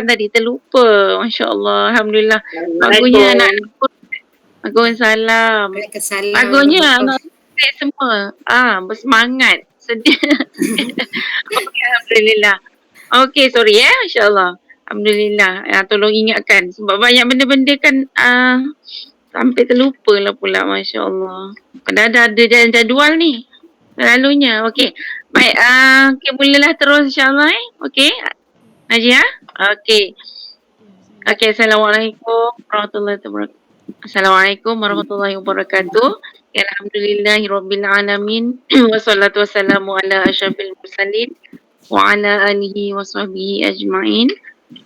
perkataan tadi terlupa. Masya-Allah. Alhamdulillah. Bagusnya anak Assalamualaikum. Waalaikumsalam. Waalaikumsalam Bagusnya anak warahmatullahi. semua. Bersemangat. Sedia. Okey, alhamdulillah. Okey, sorry insya-Allah. Alhamdulillah. Tolong ingatkan sebab banyak benda-benda kan sampai terlupa lah pula, masya-Allah. Padahal dah ada jadual ni. Selalunya. Okey. Baik, okey, mulalah terus insya-Allah Okey. Najia? Okey. Okey, Assalamualaikum warahmatullahi wabarakatuh. Assalamualaikum warahmatullahi wabarakatuh. Alhamdulillahirabbil alamin. Wassalatu wassalamu ala asyrafil mursalin wa ala alihi wa sahbihi ajmain.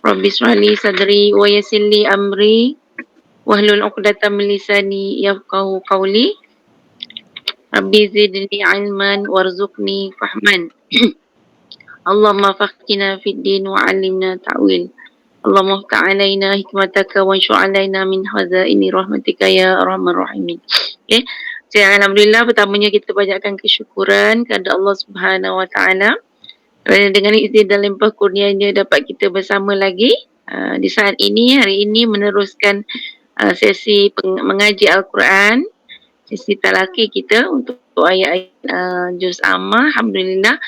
Rabbi shrah li sadri wa yassir li amri wahlul 'uqdatam min lisani yafqahu qawli. Rabbi zidni ilman warzuqni fahman. Allahumma faqihna fid din wa 'allimna ta'wil. Allahumma ftah 'alaina hikmataka wa ansur 'alaina min khazaini rahmatika ya arhamar rahimin. Okey. Alhamdulillah, pertamanya kita banyakkan kesyukuran kepada Allah Subhanahu wa taala kerana dengan izin dan limpah kurnianya dapat kita bersama lagi di saat ini, hari ini meneruskan sesi mengaji Al-Quran, sesi talaqi kita untuk ayat-ayat juz ammah. Alhamdulillah,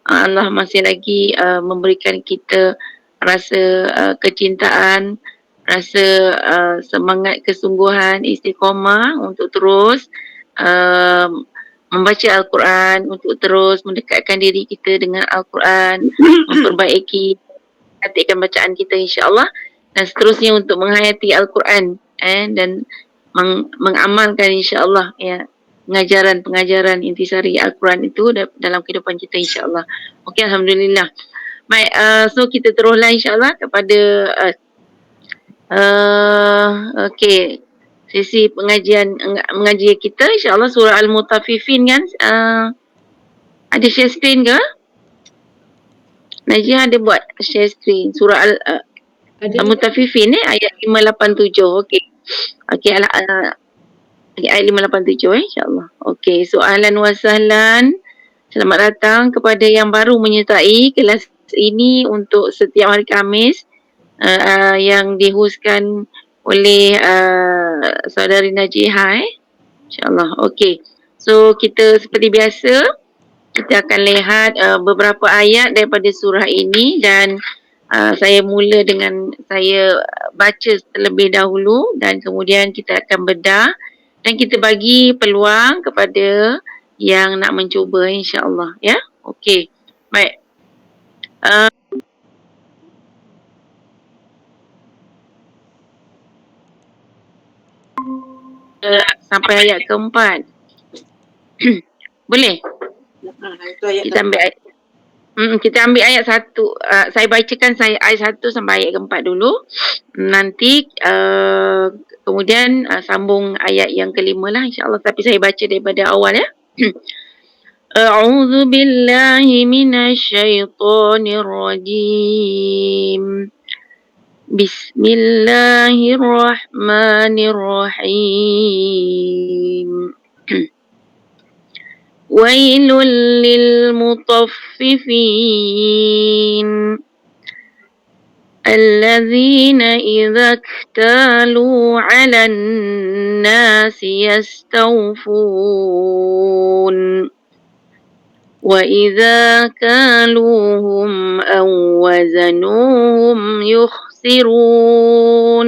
Allah masih lagi memberikan kita rasa kecintaan, rasa semangat, kesungguhan, istiqamah untuk terus membaca Al-Quran, untuk terus mendekatkan diri kita dengan Al-Quran, memperbaiki ketikkan bacaan kita insya-Allah, dan seterusnya untuk menghayati Al-Quran dan mengamalkan insya-Allah pengajaran intisari Al-Quran itu dalam kehidupan kita insya-Allah. Okey, alhamdulillah. Baik, so kita teruslah insya-Allah kepada okey, sesi mengaji kita insya-Allah surah Al-Mutaffifin kan. Ada share screen ke? Najia ada buat share screen surah Al-Mutaffifin ayat 587. Okey. Okey, ayat 587 insya-Allah. Okey, soalan wa sahlan. Selamat datang kepada yang baru menyertai kelas ini untuk setiap hari Khamis yang dihostkan oleh saudari Najiha insya-Allah. Okey. So kita seperti biasa kita akan lihat beberapa ayat daripada surah ini dan saya mula dengan saya baca terlebih dahulu dan kemudian kita akan bedah dan kita bagi peluang kepada yang nak mencuba insya-Allah ya. Okey. Baik. Sampai ayat keempat. Boleh? Kita ambil ayat 1. Saya bacakan ayat 1 sampai ayat keempat dulu. Nanti kemudian sambung ayat yang kelima lah insya-Allah, tapi saya baca daripada awal ya. A'udzu billahi minasyaitonir rajim. Bismillahirrahmanirrahim. Wailul lil mutaffifin alladzina idza iktalu 'alan nasi yastawfun wa idza kaluhum aw wazanuhum yukhsirun.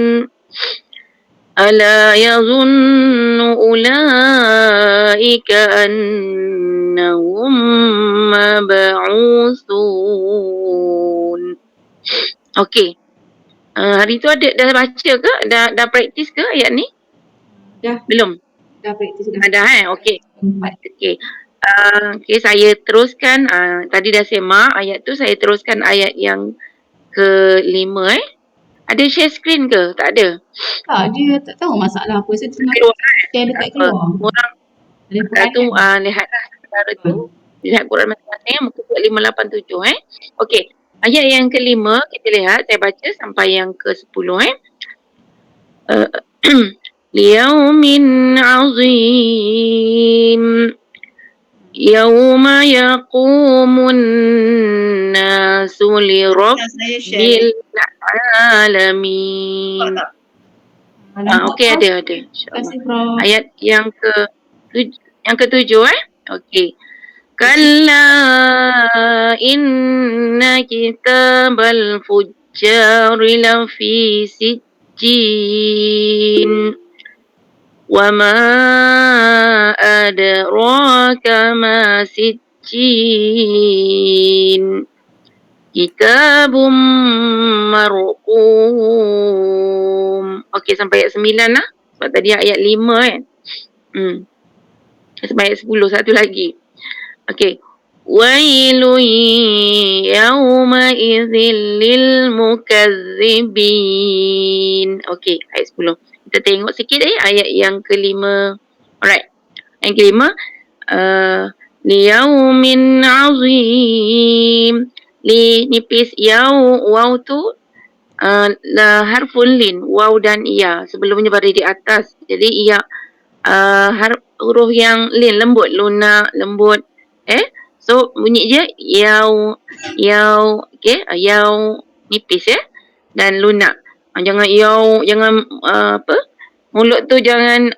Ala yazunnu ulaika annahum mab'uthun. Okey. Hari tu dah baca ke? Dah praktis ke ayat ni? Dah. Belum? Dah praktis dah. Ada Okey. Okey. Okey, saya teruskan. Tadi dah semak ayat tu, saya teruskan ayat yang ke-5 Ada share screen ke? Tak ada. Tak, dia tak tahu masalah apa. Saya tengah share dekat keluar. Orang tu lihatlah sekarang tu. Lihat Quran masing-masing muka surat 587 Okey. Ayat yang ke-5 kita lihat, saya baca sampai yang ke-10 Liyaumin azim Yawma yaqumun nasu lirabbil alamin. Nampak Okey, Prof? ada, Terima insya-Allah. kasih Prof. Ayat yang ketujuh Okey. Kalla inna kitabal fujjari lafi sijjin wa ma adraka ma sijjin kitabum marqum. Okey, sampai ayat 9 lah. Sebab tadi ayat 5 kan. Sampai ayat 10, satu lagi. Okey. Wailu yawma idzil lil mukazzibin. Okey, ayat 10. Kita tengok sikit ayat yang kelima. Alright. Yang kelima, liyaumin azim. Li nipis waw tu harfun lin, waw dan ya. Sebelumnya berada di atas. Jadi ya huruf yang lin, lembut, lunak, lembut. So bunyi je yaw, okey, yaw nipis dan lunak. Jangan yaw, jangan mulut tu jangan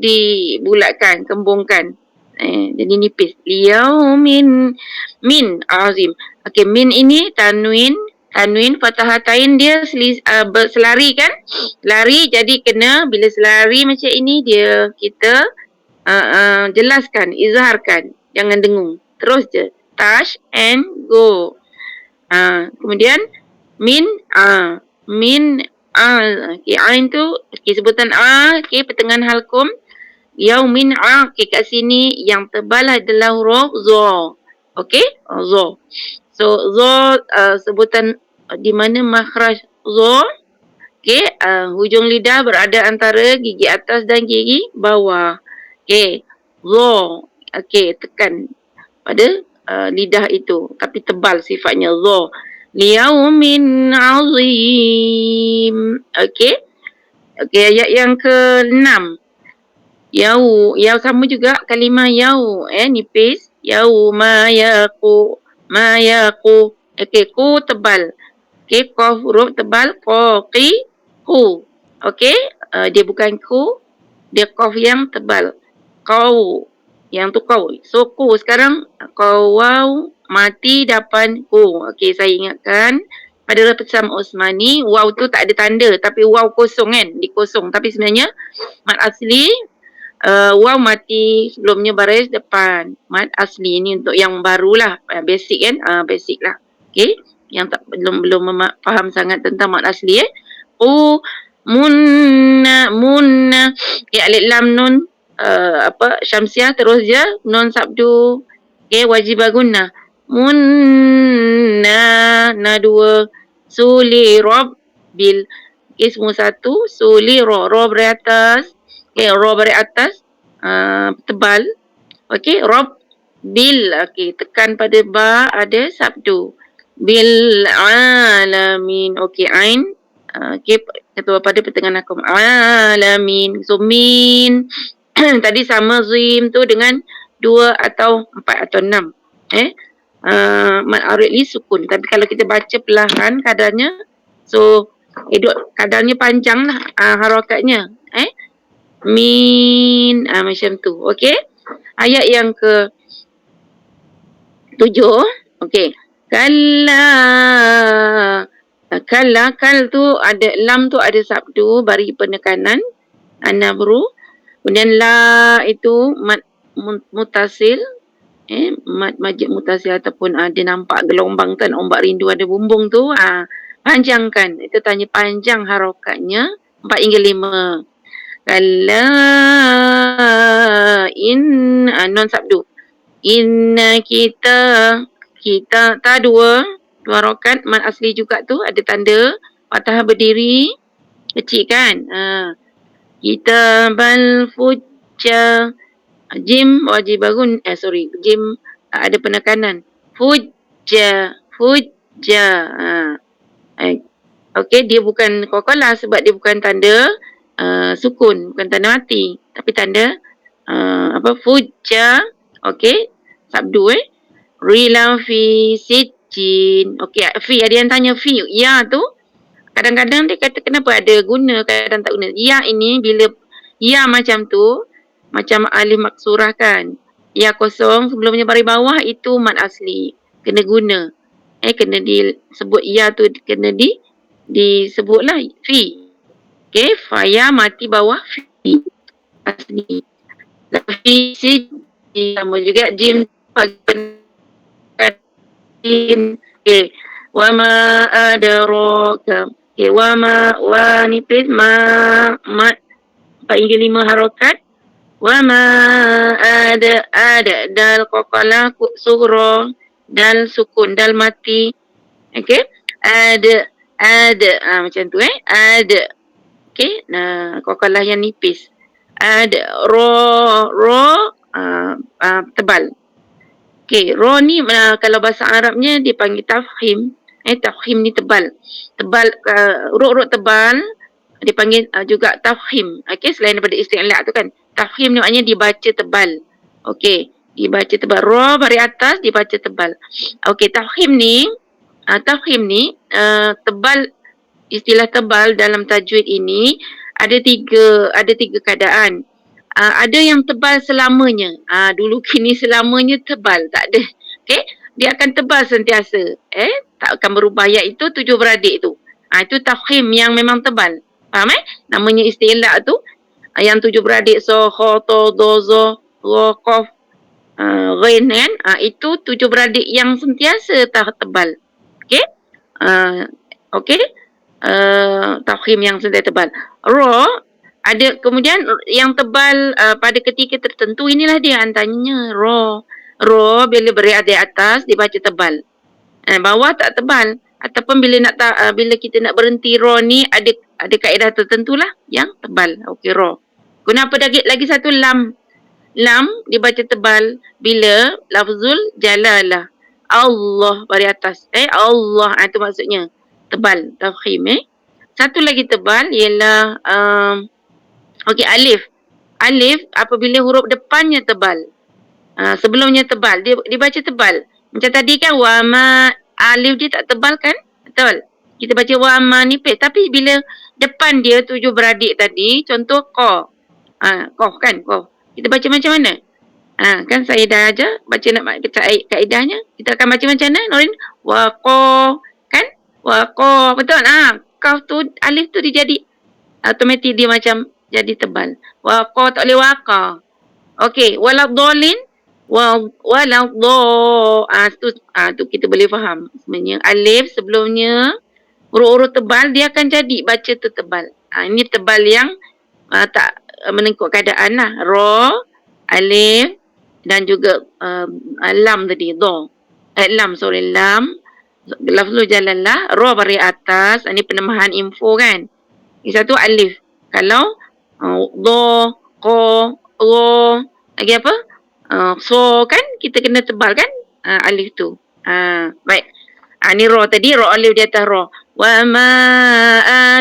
dibulatkan, kembungkan. Jadi nipis. Liyaumin min azim. Okey, min ini tanwin fathahatain dia berselari kan? Lari, jadi kena bila selari macam ini dia kita jelaskan, izharkan, jangan dengung. Terus je, touch and go. Kemudian min okey, ain tu okey, sebutan okey, pertengahan halkum. Yaumin okey, kat sini yang tebal adalah huruf zo. Okey, zo. So zo sebutan di mana makhraj zo. Okey, hujung lidah berada antara gigi atas dan gigi bawah. Okey, zo. Okey, tekan pada lidah itu, tapi tebal sifatnya zo. Liyaumin azim. Okey. Okey, ayat yang ke-6. Yau sama juga kalimah yau nipis. Yau ma yaqu. Okey, ku tebal. Okey, qaf huruf tebal, qi ku. Okey, dia bukan ku, dia qaf yang tebal. Qau. Yang tu kau. So ku sekarang waw mati depan ku. Okey, saya ingatkan pada Rapisam Osmani waw tu tak ada tanda tapi waw kosong kan, dikosong. Tapi sebenarnya mat asli waw mati sebelumnya baris depan. Mat asli ni untuk yang barulah, basic kan, basic lah. Okey, yang tak belum faham sangat tentang mat asli munna alif lam nun syamsiah, terus je nun sabdu. Okey, wajibah gunnah. Munna na dua, suli rob bil. Okey, semua satu, suli ro beri atas. Okey, ro beri atas tebal. Okey, rob bil. Okey, tekan pada ba ada sabdu. Bil alamin. Okey, ain. Okey, ketua pada pertengahan akum. Alamin. So min tadi sama zim tu dengan 2 atau 4 atau 6. Mat arid sukun. Tapi kalau kita baca perlahan kadarnya, so kadarnya panjang lah harakatnya. Min macam tu. Okey. Ayat yang ke 7. Okey. Kalla tu ada lam tu ada sabdu bagi penekanan an-nabru. Kemudian la itu mat mutasil, mat majid mutasil ataupun dia nampak gelombang kan, ombak rindu ada bumbung tu, panjangkan. Itu tanya panjang harakatnya 4 hingga 5. Kalla non sabdu. Inna kita ta dua harokat, mat asli juga tu ada tanda fathah berdiri kecil kan. Kita bal fujja jim wajib bangun jim ada penekanan fujja okey, dia bukan qalqalah sebab dia bukan tanda sukun, bukan tanda mati tapi tanda fujja. Okey, sabdu rila fi sijjin. Okey, fi ada yang tanya fi ya tu Kadang-kadang dia kata kenapa ada guna, kadang tak guna. Ya ini bila ya macam tu, macam alif maksurah kan. Ya kosong sebelumnya baris bawah itu mad asli. Kena guna. Kena disebut ya tu kena disebutlah fi. Okey, faya mati bawah fi. Asli. Fi si sama juga jim pagi okay. Wa ma adraka. Okay. Wa nipis ma 4 hingga 5 harokat. Wa ma ada dal qaqalah sughra dal sukun dal mati. Okey. Ada macam tu ada. Okey. Nah, qaqalah yang nipis. Ada ro tebal. Okey, ro ni kalau bahasa Arabnya dipanggil tafkhim. Tafkhim ni tebal. Tebal huruf-huruf tebal dipanggil juga tafkhim. Okey, selain daripada isti'la tu kan. Tafkhim ni maknanya dibaca tebal. Okey, dibaca tebal. Ro baris atas dibaca tebal. Okey, tafkhim ni tebal, istilah tebal dalam tajwid ini ada tiga keadaan. Ada yang tebal selamanya. Dulu kini selamanya tebal. Tak ada. Okey. Dia akan tebal sentiasa. Tak akan berubah. Iaitu 7 beradik tu. Itu tafkhim yang memang tebal. Faham Namanya istilah tu. Yang 7 beradik. So, kho, to, do, zo, ro, kof, ghain kan. Itu 7 beradik yang sentiasa tebal. Okey. Okey. Tafkhim yang sentiasa tebal. Ro. Ada kemudian yang tebal pada ketika tertentu, inilah dia antaranya ro. Ro bila berada di atas dibaca tebal. Bawah tak tebal. Ataupun bila kita nak berhenti ro ni ada kaedah tertentulah yang tebal. Okey ro. Kenapa lagi satu lam? Lam dibaca tebal bila lafzul jalalah. Allah baris atas. Allah itu maksudnya tebal tafkhim Satu lagi tebal ialah okey, alif. Alif apabila huruf depannya tebal. Sebelumnya tebal. Dia dibaca tebal. Macam tadi kan wama, alif dia tak tebal kan? Betul. Kita baca wama nipis. Tapi bila depan dia 7 beradik tadi, contoh ko. Ko kan? Ko. Kita baca macam mana? Kan saya dah aja baca nak kaedahnya. Kita akan baca macam mana, Norin? Wa ko. Kan? Wa ko. Betul? Kaf tu, alif tu dia jadi automatik dia macam jadi tebal. Waqa tak boleh waqa. Okey, waladhdallin tu kita boleh faham. Sebenarnya alif sebelumnya huruf-huruf tebal dia akan jadi baca tu tebal. Ini tebal yang tak menengok keadaan lah. Ra, alif dan juga lam tadi, do. Lam. Lafzul jalalah, ra baris atas. Ini penambahan info kan. Yang satu alif. Kalau do, ko, ro, lagi apa? So kan kita kena tebal kan alif tu. Baik. Ni ro tadi, ro alif di atas ro. Wa ma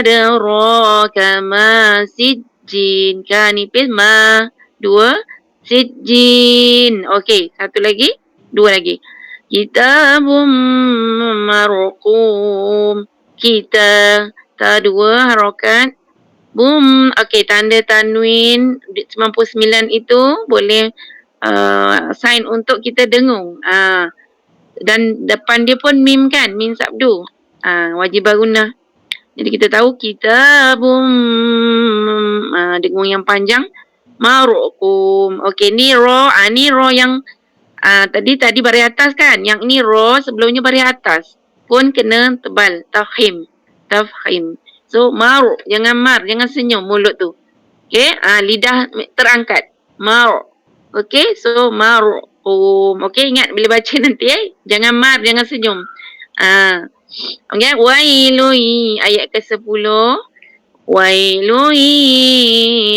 adraka ma sijjin. Kan nipis ma. 2 sijjin. Okey, satu lagi, 2 lagi. Kitabum marqum. Kita ta 2 harokat. Boom. Okey, tanda tanwin 99 itu boleh sign untuk kita dengung. Dan depan dia pun mim kan, mim sabdu. Wajib gunah. Jadi kita tahu kita dengung yang panjang marukum. Okey, ni ro, ni ro yang tadi baris atas kan. Yang ni ro sebelumnya baris atas pun kena tebal, tafkhim. So mar, jangan senyum mulut tu. Okey, lidah terangkat. Mar. Okey, so marqum. Okey, ingat bila baca nanti jangan mar, jangan senyum. Okey, wailui ayat ke-10. Wailui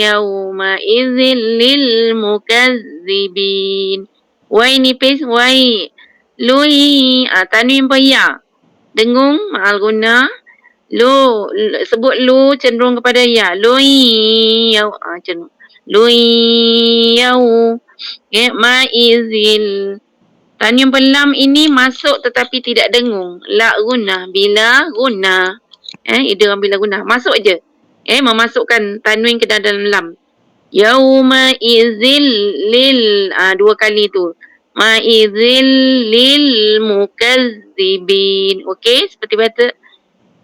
yauma idzil lil mukazzibin. Wai nipis wai. Lui tanwin ya. Dengung ma'al guna. Lu sebut lu cenderung kepada ya. Lui yau cenderung. Lui yau. Maizil. Tanwin pelam ini masuk tetapi tidak dengung. La guna bila guna. idgham bila gunnah. Masuk je. Memasukkan tanwin ke dalam lam. Yauma idzil lil, 2 kali tu. Ma idzil lil mukazzibin. Okey,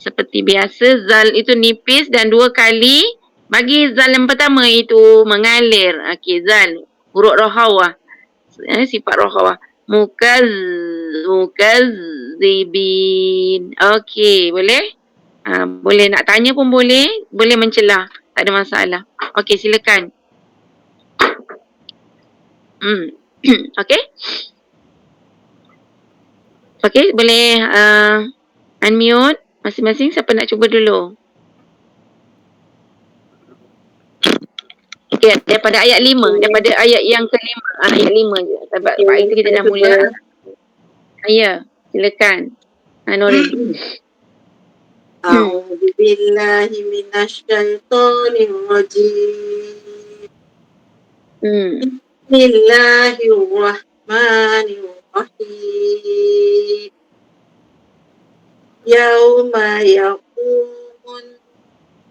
seperti biasa zal itu nipis dan 2 kali bagi zal yang pertama itu mengalir. Okey, zal huruf rohawah. Sifat rohawah. Mukazzibin. Okey, boleh? Boleh nak tanya pun boleh mencelah. Tak ada masalah. Okey, silakan. Okey? Okey, boleh unmute masing-masing. Siapa nak cuba dulu? Okey, daripada ayat 5. Daripada ayat yang ke-5. Ayat 5 je. Sebab itu kita dah mula. Ya, silakan. Nurin. A'udzu billahi minasyaitonir rajim. Bismillahirrahmanirrahim. Yauma yaqumun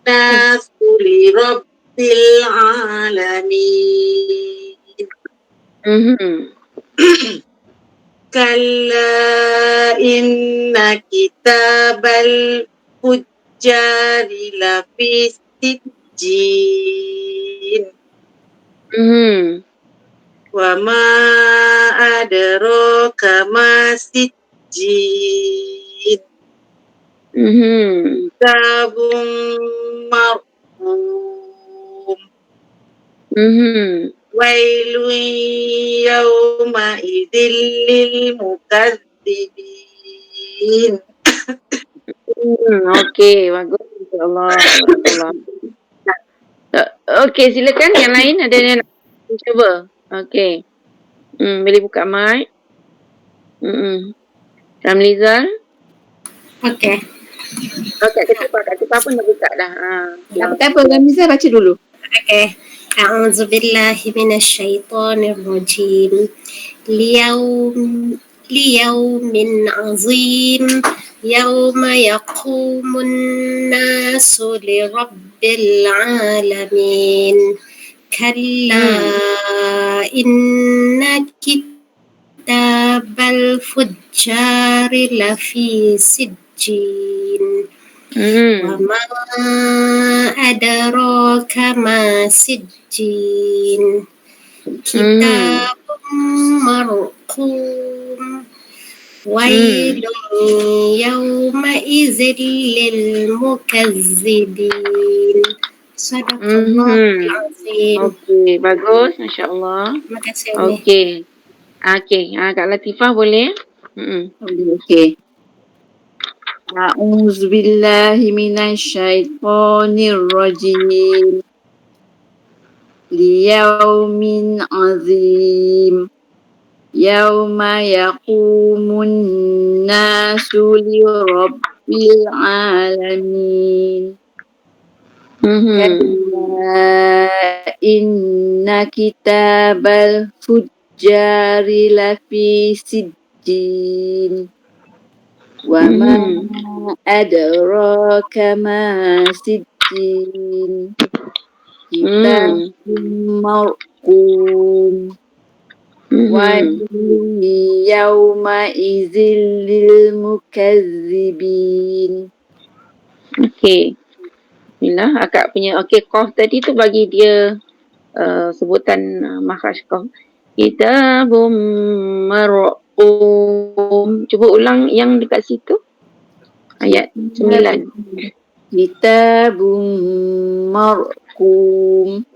nasu li rabbil alamin. Kalla inna kitabal fujjari lafi sijjin. Wa ma adraka ma sijjin. Kitabun marqum. Wailun yawma idzil lil mukazzibin. Okey, bagus. InsyaAllah. Okey, silakan yang lain ada yang nak cuba. Okey. Boleh buka mic. Ramlizal. Okey. Kak Tifa pun dah buka dah. Tak apa, Ramizah baca dulu. Okey. A'udzu billahi minasyaitonir rajim. Liyaumin azim. Yauma yaqumun nasu li rabbil alamin. Kalla inna kitabal fujjari lafi sijjin. Wa ma adraka ma sijjin. Kitabun marqum. Wailun yawma idzil lil mukazzibin. Sadaqallahul azim. Okey, bagus. Masya-Allah. Terima kasih. Okey. Kak Latifah boleh? Okey. A'udzu billahi minasyaitonir rajim. Liyaumin azim. Yauma yaqumun nasu li rabbil alamin. Inna kitabal fujjari lafi sijjin. Wa ma adraka ma sijjin. Kitabun marqum. Wa yawma idzil lil mukazzibin. Okey. Bismillah, akak punya qaf tadi tu bagi dia sebutan makhraj qaf. Kitabum marqum. Cuba ulang yang dekat situ. Ayat 9. Kitabum marqum.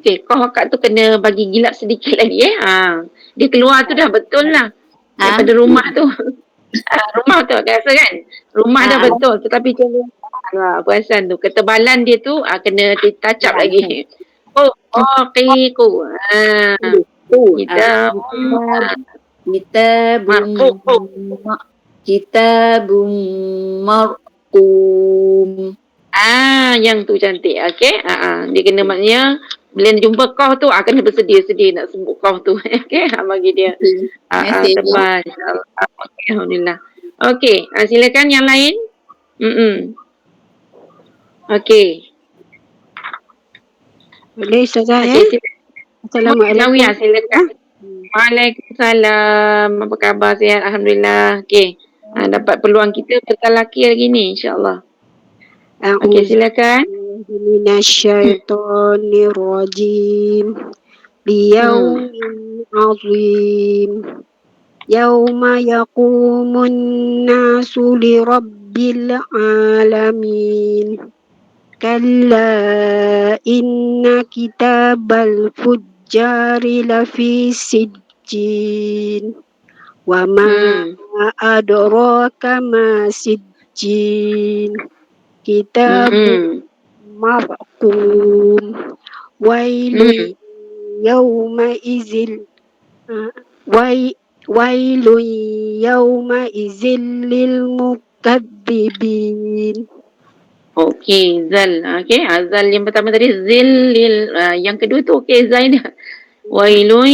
Okey, qaf akak tu kena bagi gilap sedikit lagi Dia keluar tu dah betul lah. Daripada rumah tu. Rumah tu tak rasa kan? Rumah dah betul tetapi perasan tu ketebalan dia tu kena touch up lagi. Kitabum marqum. Yang tu cantik. Okey. Dia kena maknanya bila jumpa qaf tu kena bersedia nak sebut qaf tu. Okey, bagi dia. Tebal insya-Allah. Alhamdulillah. Okey, silakan yang lain. Okey. Boleh Ustazah ya? Okey, silakan. Assalamualaikum. Zawiyah, silakan. Waalaikumsalam. Apa khabar? Sihat? Alhamdulillah. Okey. Dapat peluang kita petang laki hari ni, insya-Allah. Okey, silakan. Minasyaitonirrajim. Liyaumin azim. Yauma yaqumun nasu lirabbil alamin. Kalla inna kitabal fujjari lafi sijjin. Wa ma adraka ma sijjin. Kitabun marqum. Wailun yawma izil wailun yawma izil lil mukadzibin. Okey, zal. Okey, zal yang pertama tadi zillil. Yang kedua tu okey, Zainah. Wailun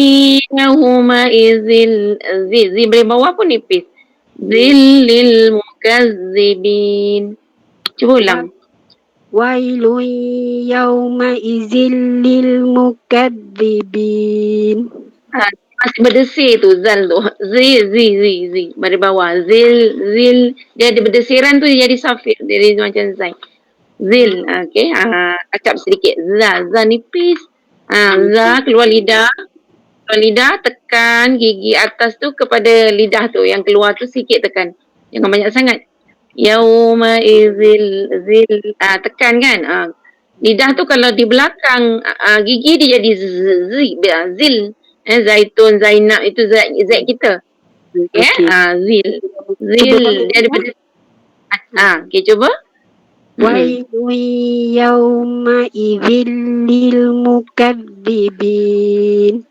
yawma izil. Zi dari bawah pun nipis. Zillil mukazzibin. Cuba ulang. Wailun yawma izil lil mukadzibin. Masih berdesir tu zal tu. Zi. Dari bawah. Zil. Dia ada berdesiran tu dia jadi safir. Dia jadi macam zai. Zil. Okey. Acap sedikit. Za nipis. Za keluar lidah. Tekan gigi atas tu kepada lidah tu. Yang keluar tu sikit tekan. Jangan banyak sangat. Yauma izil zil. Tekan kan. Lidah tu kalau di belakang gigi dia jadi zil. Zaitun, Zainab itu Z kita. Okey. Zil. Dia ada benda. Okey, cuba. Wailun yawma izil lil mukadzibin.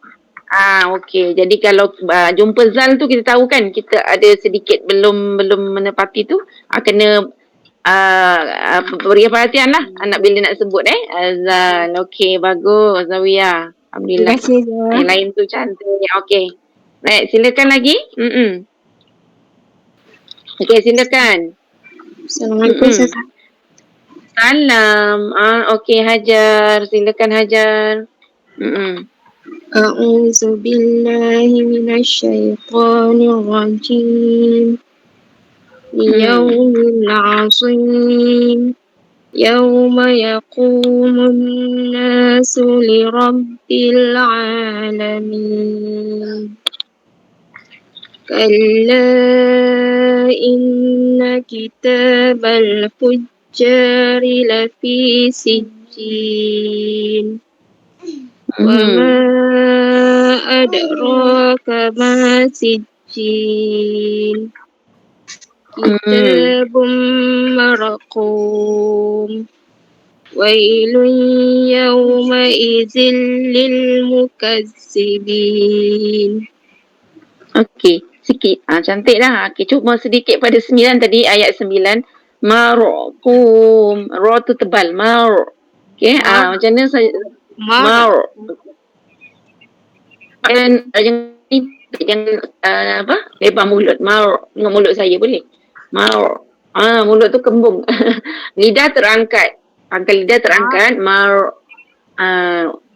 Okey. Jadi kalau jumpa zal tu kita tahu kan kita ada sedikit belum menepati tu kena beri perhatian lah anak bila nak sebut zal. Okey, bagus Zawiyah. Alhamdulillah. Terima kasih. Yang lain tu cantik. Okey. Baik, silakan lagi. Okey, silakan. Assalamualaikum Ustazah. Salam. Okey, Hajar. Silakan Hajar. A'udzu billahi minasyaitonir rajim. Yaumil 'azim. Yauma yaqumun nasu lirabbil alamin. Kalla inna kitabal fujjari lafi sijjin. Wa ma adraka ma sijjin. Kitabun marqum. Wailun yawma izil lil mukazzibin. Okey, sikit. Cantik dah. Okey, cuma sedikit pada 9 tadi, ayat 9. Marqum. Ra tu tebal. Okey, macam mana saya? Jangan lebar mulut. Dengan mulut saya boleh. Mulut tu kembung. Lidah terangkat. Pangkal lidah terangkat.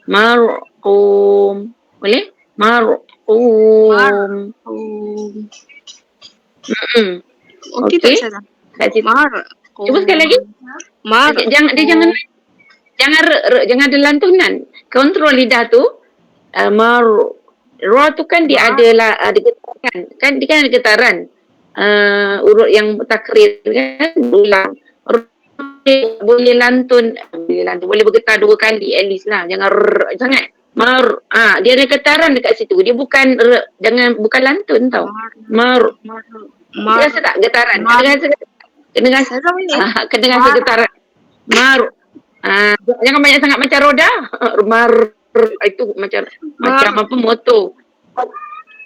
Marqum. Boleh? Marqum. Okey tak Ustazah? Cuba sekali lagi. Jangan ada lantunan. Kontrol lidah tu. Ra tu kan dia ada getaran. Kan dia kan ada getaran. Urut yang takrir kan ulang. Boleh lantun. Boleh bergetar 2 kali at least lah. Jangan sangat. Dia ada getaran dekat situ. Dia bukan bukan lantun tau. Dia rasa tak getaran? Kena rasa getaran. Jangan banyak sangat macam roda. Itu macam apa motor.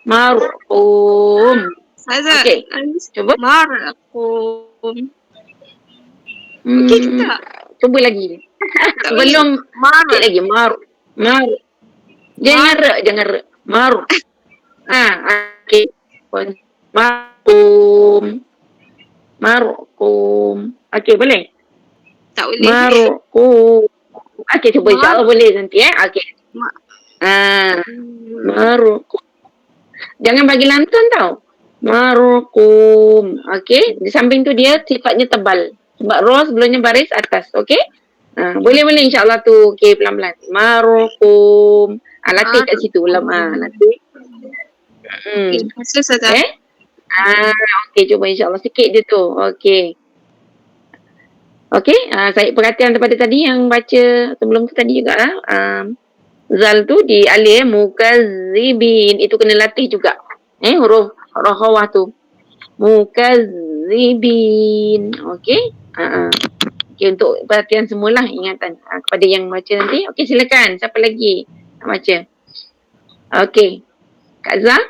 Marqum. Okey. Cuba. Marqum. Okey tak? Cuba lagi. Belum sikit lagi. Jangan re. Okey. Marqum. Marqum. Okey, boleh? Tak boleh. Marqum. Okey, cuba insya-Allah boleh nanti Okey. Marqum. Jangan bagi lantun tau. Marqum. Okey, di samping tu dia sifatnya tebal. Sebab ra sebelumnya baris atas, okey? Boleh insya-Allah tu. Okey, pelan-pelan. Marqum. Latih kat situ ulama. Latih. Okey, terus Ustazah. Okey, cuba insya-Allah sikit je tu. Okey. Okey, saya perhatian daripada tadi yang baca sebelum tu tadi juga zal tu di alif mukazzibin, itu kena latih juga. Huruf rohawah tu. Mukazzibin. Okey? Okey, untuk perhatian semualah ingatan kepada yang baca nanti. Okey, silakan. Siapa lagi nak baca? Okey. Kak Zah?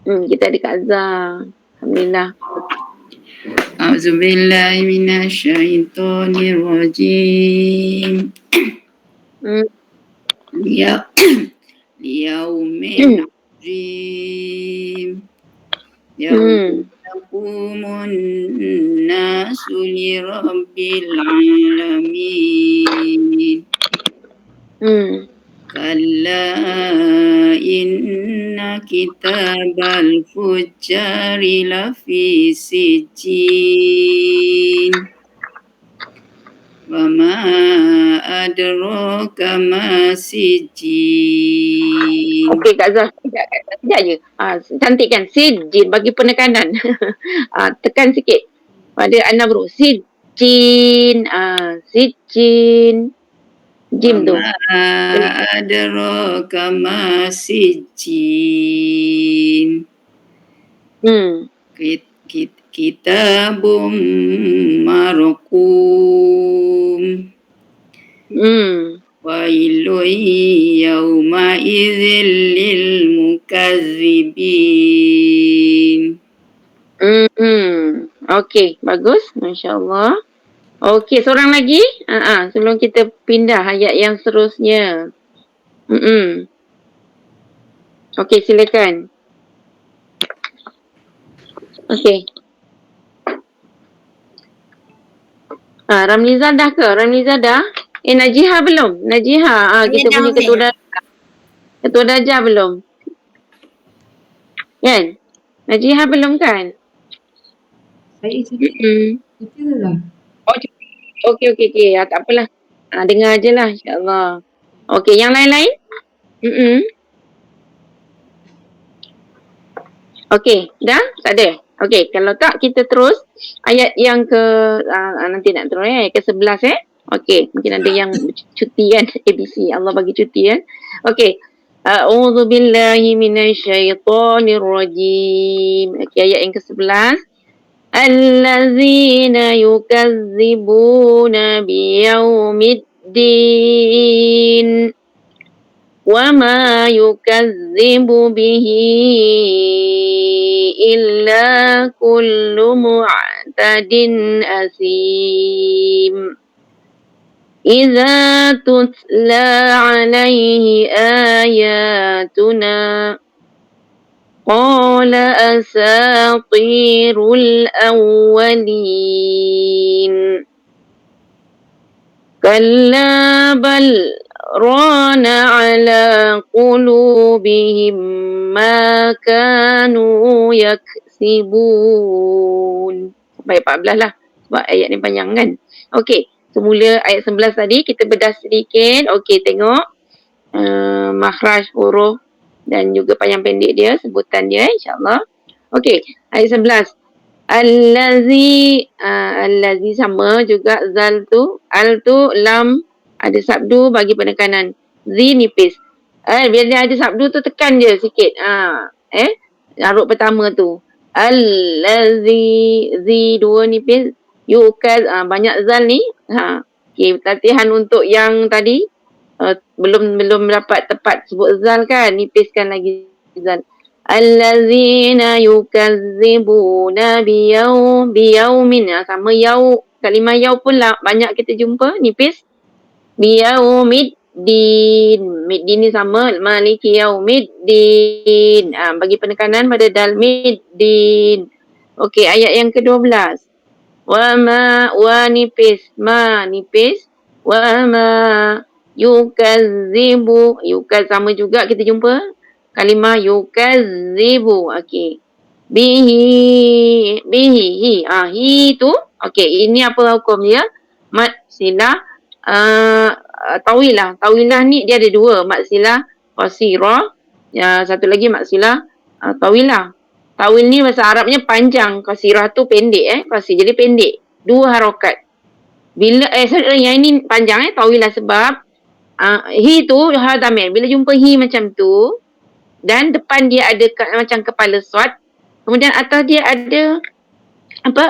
Kita ada Kak Zah. Alhamdulillah. A'udzubillahi minasyaitonirrajim. Yaumin azim. Yaumin yaqumun nasu li rabbil alamin. Kalla inna kitabal fujjari lafi sijjin. Wa ma adraka ma sijjin. Okey Kak Zah, sekejap je. Cantik kan? Sijjin, bagi penekanan. Tekan sikit pada an-nabru. Sijjin. Sijjin. Jim tu. Adraka ma sijjin. Kitabum marqum. Wailun yawma idzil lil mukazzibin. Okey, bagus. Masya-Allah. Okey, seorang lagi. Sebelum kita pindah ayat yang seterusnya. Okey, silakan. Okey. Ramliza dah ke? Ramliza dah? Najiha belum? Najiha. Kita punya ketua darjah belum? Kan? Najiha belum kan? Saya cerita lah. Okey. Tak apalah. Dengar je lah insya-Allah. Okey, yang lain-lain? Okey, dah? Tak ada? Okey, kalau tak kita terus ayat yang ke nanti nak terus ke-11 Okey, mungkin ada yang cuti kan ABC. Allah bagi cuti Okey. A'udzu billahi minasyaitonir rajim. Okey, ayat yang ke-11. Allazina yukazzibuna biyaumiddin. وما يكذب به إلا كل معتد أثيم إذا تتلى عليه آياتنا قال أساطير الأولين كلا بل ران على قلوبهم ما كانوا يكسبون. Sampai 14 lah. Sebab ayat ni panjang kan. Okey. Semula ayat 11 tadi kita bedah sedikit. Okey, tengok. Makhraj huruf dan juga panjang pendek dia. Sebutan dia insyaAllah. Okey. Ayat 11. Allazi sama juga zal tu. Al tu lam. Ada sabdu bagi penekanan. Zi nipis. Biar dia ada sabdu tu tekan je sikit. Arut pertama tu. Allazi. Zi dua nipis. Yukaz. Banyak zal ni. Okay, latihan untuk yang tadi. Belum dapat tepat sebut zal kan. Nipiskan lagi zal. Allazina yukazzibuna biyaumin. Sama yau. Kalimah yau pun lah. Banyak kita jumpa. Nipis. Biyaumiddin. Middin ni sama. Maliki yaumiddin. Bagi penekanan pada dal middin. Okey, ayat yang ke-12. Wa ma wa nipis, ma nipis, wa ma yukazzibu, sama juga kita jumpa kalimah yukazzibu. Okey. Bihi, hi tu okey, ini apa hukum dia? Mad silah tawilah ni dia ada dua, mad silah qasirah, satu lagi mad silah tawilah. Tawil ni bahasa Arabnya panjang, qasirah tu pendek qasir jadi pendek, dua harokat. Bila yang ini panjang tawilah sebab hi tu hadamir, bila jumpa hi macam tu dan depan dia ada macam kepala swat, kemudian atas dia ada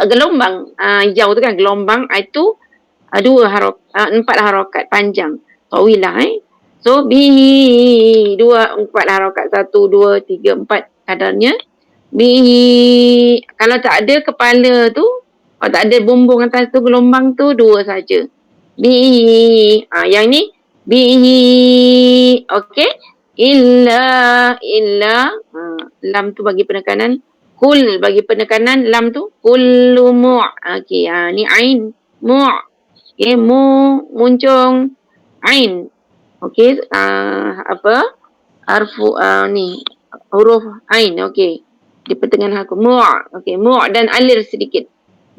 gelombang hijau tu kan, gelombang itu empat harokat panjang, tawilah so bihi empat harokat, 1, 2, 3, 4 kadarnya. Bihi, kalau tak ada kepala tu, kalau tak ada bumbung atas tu, gelombang tu, 2 saja. Bihi, yang ni bihi, okey. Illa, lam tu bagi penekanan, kul bagi penekanan, lam tu kullu mu'. Okey, ni ain, mu'. Okey, muncung ain. Okey, arfu ni huruf ain. Okey, di pertengahan aku mu'. Okey, mu' dan alir sedikit.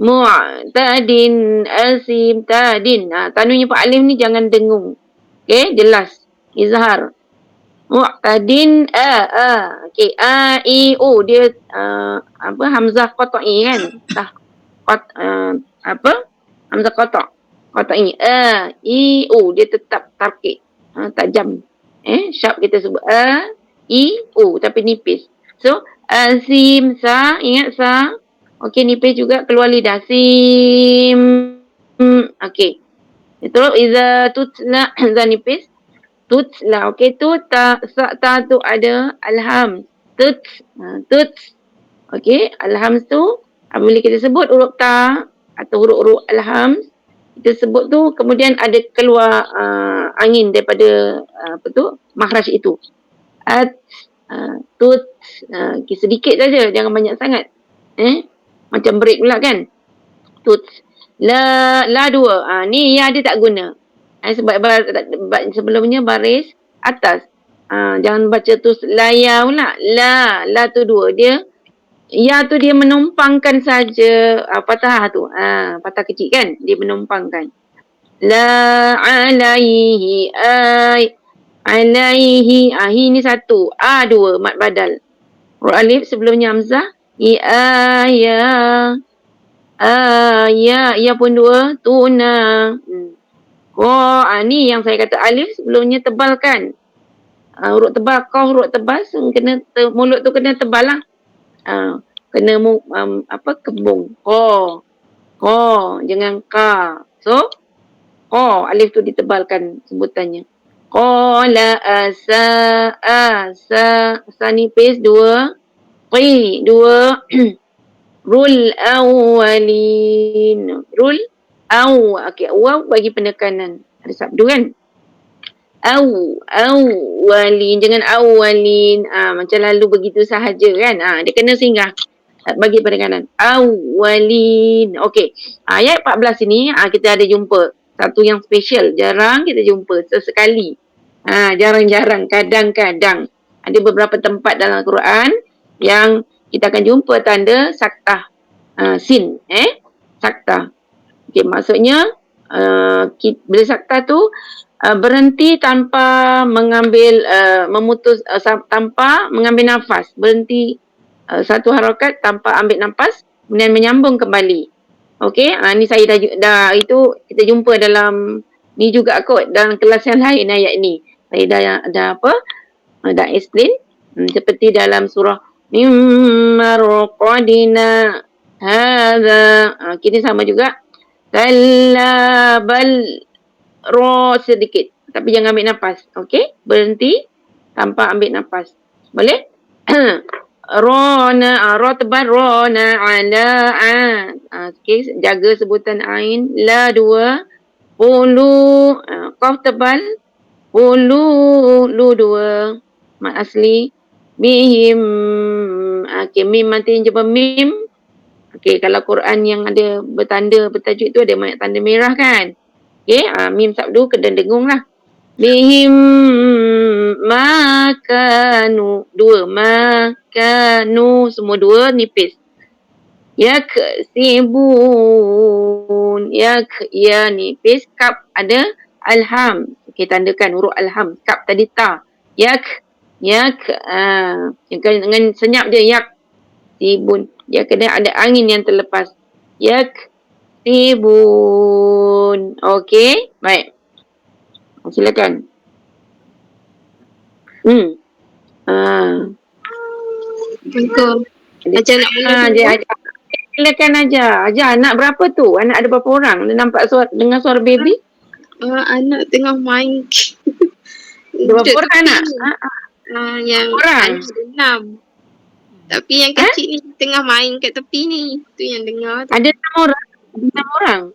Mu'tadin asim tadin. Tanwinnya pak alif ni jangan dengung. Okey, jelas. Izhar. Mu'tadin okey, i u dia hamzah qata'i kan? Hamzah qata'i. I u dia tetap tarkik. Tajam. Sharp kita sebut i u tapi nipis. So azim sa, ingat sa. Okey, nipis juga keluar lidah. Sim. Okey. Itu iza tutla za nipis. Tutla. Okey, tu ta tu ada alham. Tut. Okey, alham tu apabila kita sebut huruf ta atau huruf-huruf alham, kita sebut tu kemudian ada keluar angin daripada makhraj itu. Tut. Okay, sedikit saja, jangan banyak sangat. Macam break pula kan. Tut. La 2. Ni ya dia tak guna. Sebab sebelumnya baris atas. Jangan baca tu laya pula. La tu 2. Dia ya tu dia menumpangkan saja patah tu. Patah kecil kan. Dia menumpangkan. La alaihi alaihi. Hi ni 1. 2 mat badal. Huruf alif sebelumnya hamzah. Ya pun 2. Tuna. Ni yang saya kata alif sebelumnya tebal kan. Huruf tebal, huruf tebal, kena mulut tu kena tebal lah. Kena kembung. Jangan ka. So alif tu ditebalkan sebutannya. Qala asa nipis 2. Qi 2. Rul awwalin. Okey, waw bagi penekanan. Ada sabdu kan? Awwalin, jangan awwalin. Macam lalu begitu sahaja kan? Dia kena singgah bagi penekanan. Awwalin. Okey. Ayat 14 ini kita ada jumpa satu yang special, jarang kita jumpa, sesekali. Jarang-jarang, kadang-kadang. Ada beberapa tempat dalam Al-Quran yang kita akan jumpa tanda saktah sin, saktah. Okey, maksudnya bila saktah tu berhenti tanpa mengambil tanpa mengambil nafas, berhenti satu harakat tanpa ambil nafas kemudian menyambung kembali. Okey, ni saya dah itu kita jumpa dalam ni juga kot dalam kelas yang lain ayat ni. Saya dah explain seperti dalam surah Marqadina hadza. Kini sama juga. Kalla bal sedikit tapi jangan ambil nafas. Okey, berhenti tanpa ambil nafas. Boleh? Ra tebal, rona ala okey, jaga sebutan ain. La 2. Qulu qaf tebal. Qulu lu 2 mat asli. Bihim. Okey, mim mati jumpa mim. Okey, kalau Quran yang ada bertanda bertajuk tu ada tanda merah kan. Okey, mim sabdu kena dengung lah. Bihim makanu. Dua. Makanu. Semua dua nipis. Yaksibun. Ya nipis. Kap ada alham. Okey, tandakan huruf alham. Kap tadi ta. Dengan senyap dia yaksibun. Dia kena ada angin yang terlepas. Yaksibun. Okey, baik. Silakan. Assalamualaikum. Ajar nak mula dulu. Ajar. Silakan ajar. Ajar anak berapa tu? Anak ada berapa orang? Dia nampak dengar suara baby? Anak tengah main. Ada berapa orang anak? Yang Orang? ada 6. Tapi yang kecil ni tengah main kat tepi ni. Tu yang dengar tu. Ada 6 orang? 6 orang?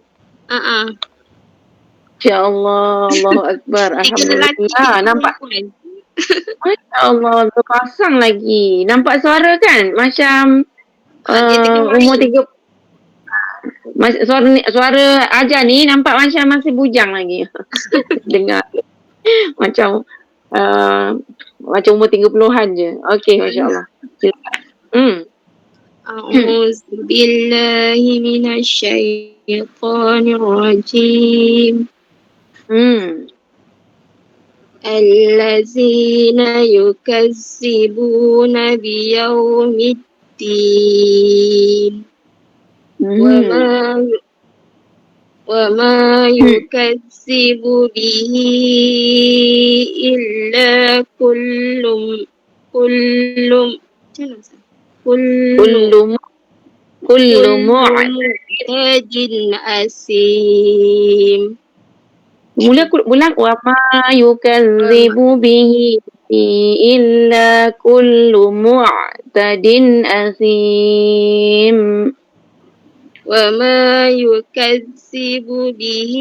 InsyaAllah. Allahu Akbar. 3 lelaki. Alhamdulillah. Nampak? Masya Allah. Berpasang lagi. Nampak suara kan? Macam umur 3. Suara Ajar ni nampak macam masih bujang lagi. Dengar. Macam umur 30-an je. Okey, Masya Allah. A'udzu billahi minasyaitonir rajim. Allazina yukazzibuna biyaumiddin. وما يكذب به إلا كل معتد أثيم. Bulan wa ma yukadzibu bihi illa kullu mu'tadin asim. وما يكذب به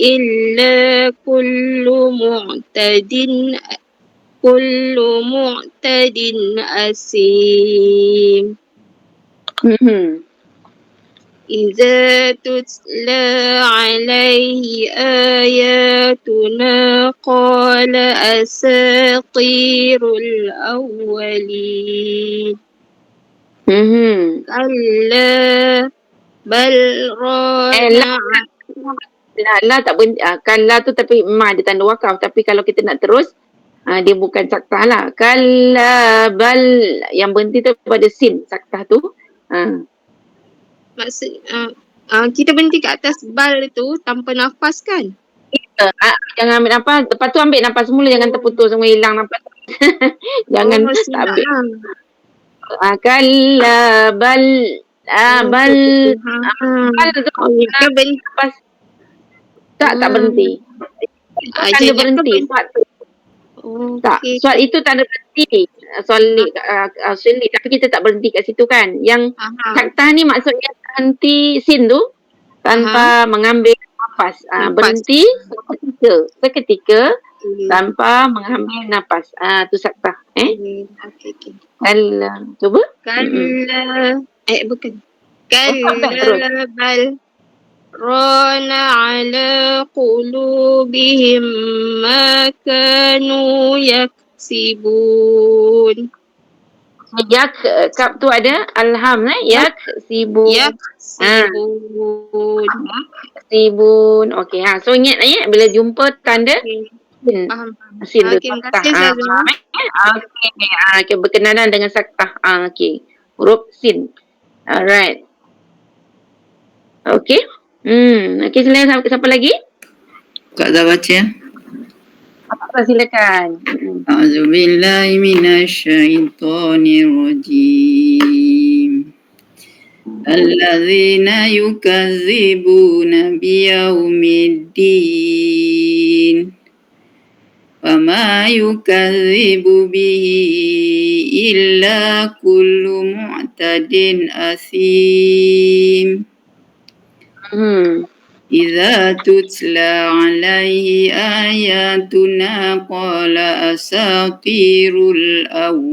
إلا كل معتد أثيم. إذا تتلى عليه آياتنا قال أساطير الأولين. Kalla bal rana. La tak berhenti. Kalla tu tapi ma dia tanda wakaf. Tapi kalau kita nak terus, dia bukan saktah lah. Kalla bal. Yang berhenti tu pada sin saktah tu. Maksud kita berhenti kat atas bal tu tanpa nafas kan? Jangan ambil nafas. Lepas tu ambil nafas semula. Jangan terputus semua hilang nafas. Jangan tak ambil. Kalla bal. Bal. Bal tu. Kita berhenti. Tak berhenti. Tanda berhenti. Tak. Soal itu tanda berhenti. Soal ni. Tapi kita tak berhenti kat situ kan. Yang saktah ni maksudnya berhenti sin tu. Tanpa mengambil nafas. Berhenti seketika. Tanpa mengambil nafas. Tu saktah. Okay. Kalla. Cuba. Kalla. Bukan. Kalla bal rana ala qulubihim ma kanu yaksibun. Kap tu ada alham yaksibun. Yaksibun. Okey. So ingat bila jumpa tanda sin tu saktah. Okey, berkenalan dengan saktah. Okey. Huruf sin. Alright. Okey. Okey, siapa lagi? Kak dah baca? Silakan. A'udzubillahi minasyaitonir rajim. Allazina yukazzibuna biyaumiddin. وما يكذب به إلا كل معتد أثيم. إذا تتلى عليه آياتنا قال أساطير الأولين.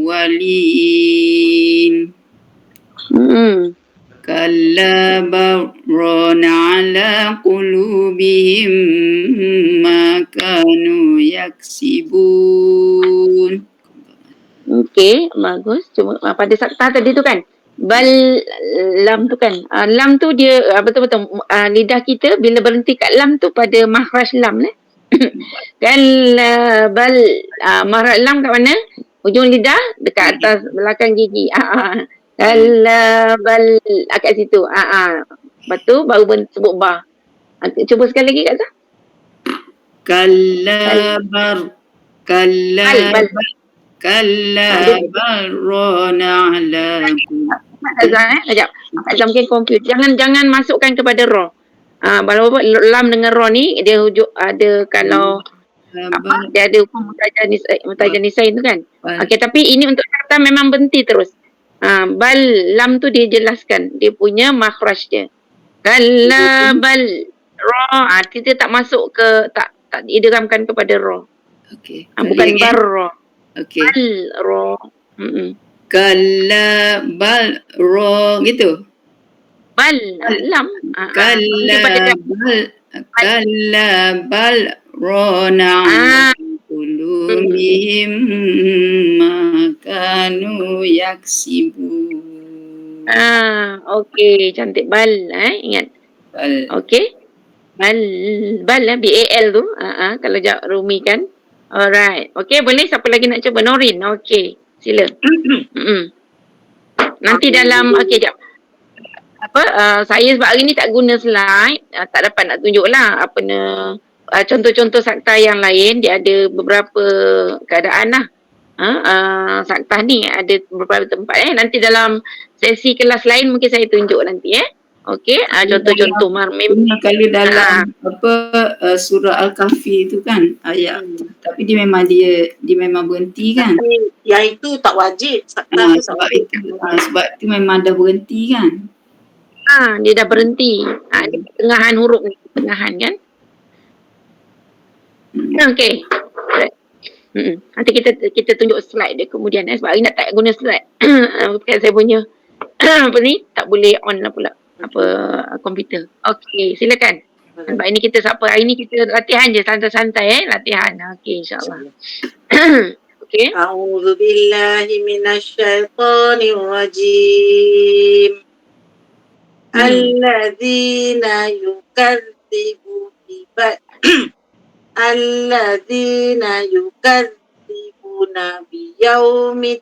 kalla barrana ala qulubihim ma kanu yaksibun. Okey, bagus. Cuma pada sakta tadi tu kan. Bal lam tu kan. Lam tu dia betul-betul lidah kita bila berhenti kat lam tu pada makhraj lam Kalla bal makhraj lam kat mana? Ujung lidah dekat atas belakang gigi. Kalla bal kat situ. Lepas tu baru sebut ba. Cuba sekali lagi Kak Zah. Kalla barrana ala Kak Zah sekejap. Kak Zah mungkin confused. Jangan masukkan kepada ra. Walaupun lam dengan ra ni dia ada kalau dia ada hukum mutajanisai tu kan. Okey, tapi ini untuk kata memang berhenti terus. Bal lam tu dia jelaskan dia punya makhraj dia. Kalla bal ra kita tak masuk ke tak idghamkan kepada ra. Okey. Bukan bar ra. Okey. Bal ra. Kalla bal ra gitu. Bal lam. Kalla bal rana qulubihim ma kanu yaksibun. Okey, cantik bal ingat. Bal. Okey. Bal BAL tu. Kalau Rumi kan. Alright. Okey, boleh siapa lagi nak cuba? Norin. Okey. Sila. Nanti dalam jap. Saya sebab hari ni tak guna slide, tak dapat nak tunjuk lah contoh-contoh sakta yang lain. Dia ada beberapa keadaan lah. Sakta ni ada beberapa tempat Nanti dalam sesi kelas lain mungkin saya tunjuk nanti Okey, contoh-contoh kalau dalam surah Al-Kahfi tu kan ayat tapi dia memang berhenti kan. Yang itu tak wajib. Sakta tu tak wajib. Sebab tu memang dah berhenti kan. Dia dah berhenti. Di pertengahan huruf ni, pertengahan kan. Okey. Nanti kita tunjuk slide dia kemudian sebab hari nak tak guna slide. Bukan saya punya tak boleh on lah pula komputer. Okey, silakan. Sebab ini kita hari ni kita latihan je santai-santai latihan. Okey, insya-Allah. Okey. A'udzu billahi minasyaitonir rajim. Alladzina yukadzibu alladzina yukadzibuna biyaumiddin.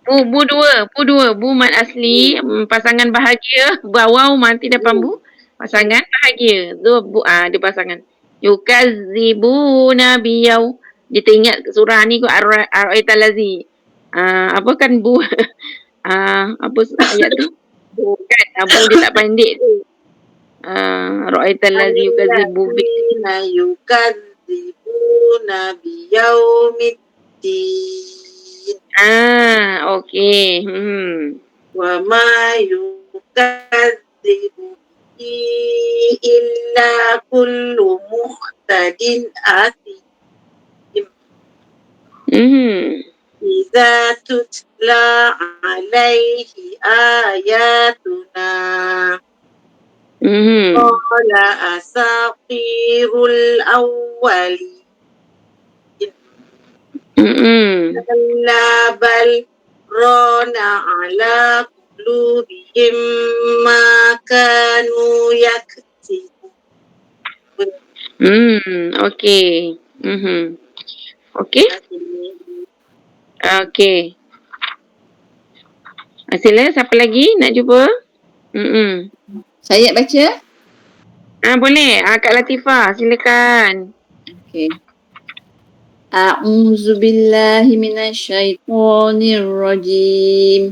Bu dua. Bu mat asli, pasangan bahagia. Waw mati depan bu. Pasangan bahagia. Tu bu dia pasangan. Yukadzibuna biyau. Kita ingat surah ni kot ar-ra'aital ladzi. Apa kan bu? Apa ayat tu? Bukan, bu dia tak pendek tu. Ra'aital ladzi yukadzibu biyaumiddin. Okey. Wa ma yukadzibu illa kullu muhtadin athim. Idza tutla alaihi ayatuna qala asatirul awwali. Kalla bal rana ala qulubihim ma kanu yaksibun. Okey. Okey. Okey. Sila siapa lagi nak cuba? Saya baca? Boleh. Kak Latifah, silakan. Okey. A'udzu billahi minasyaitonir rajim.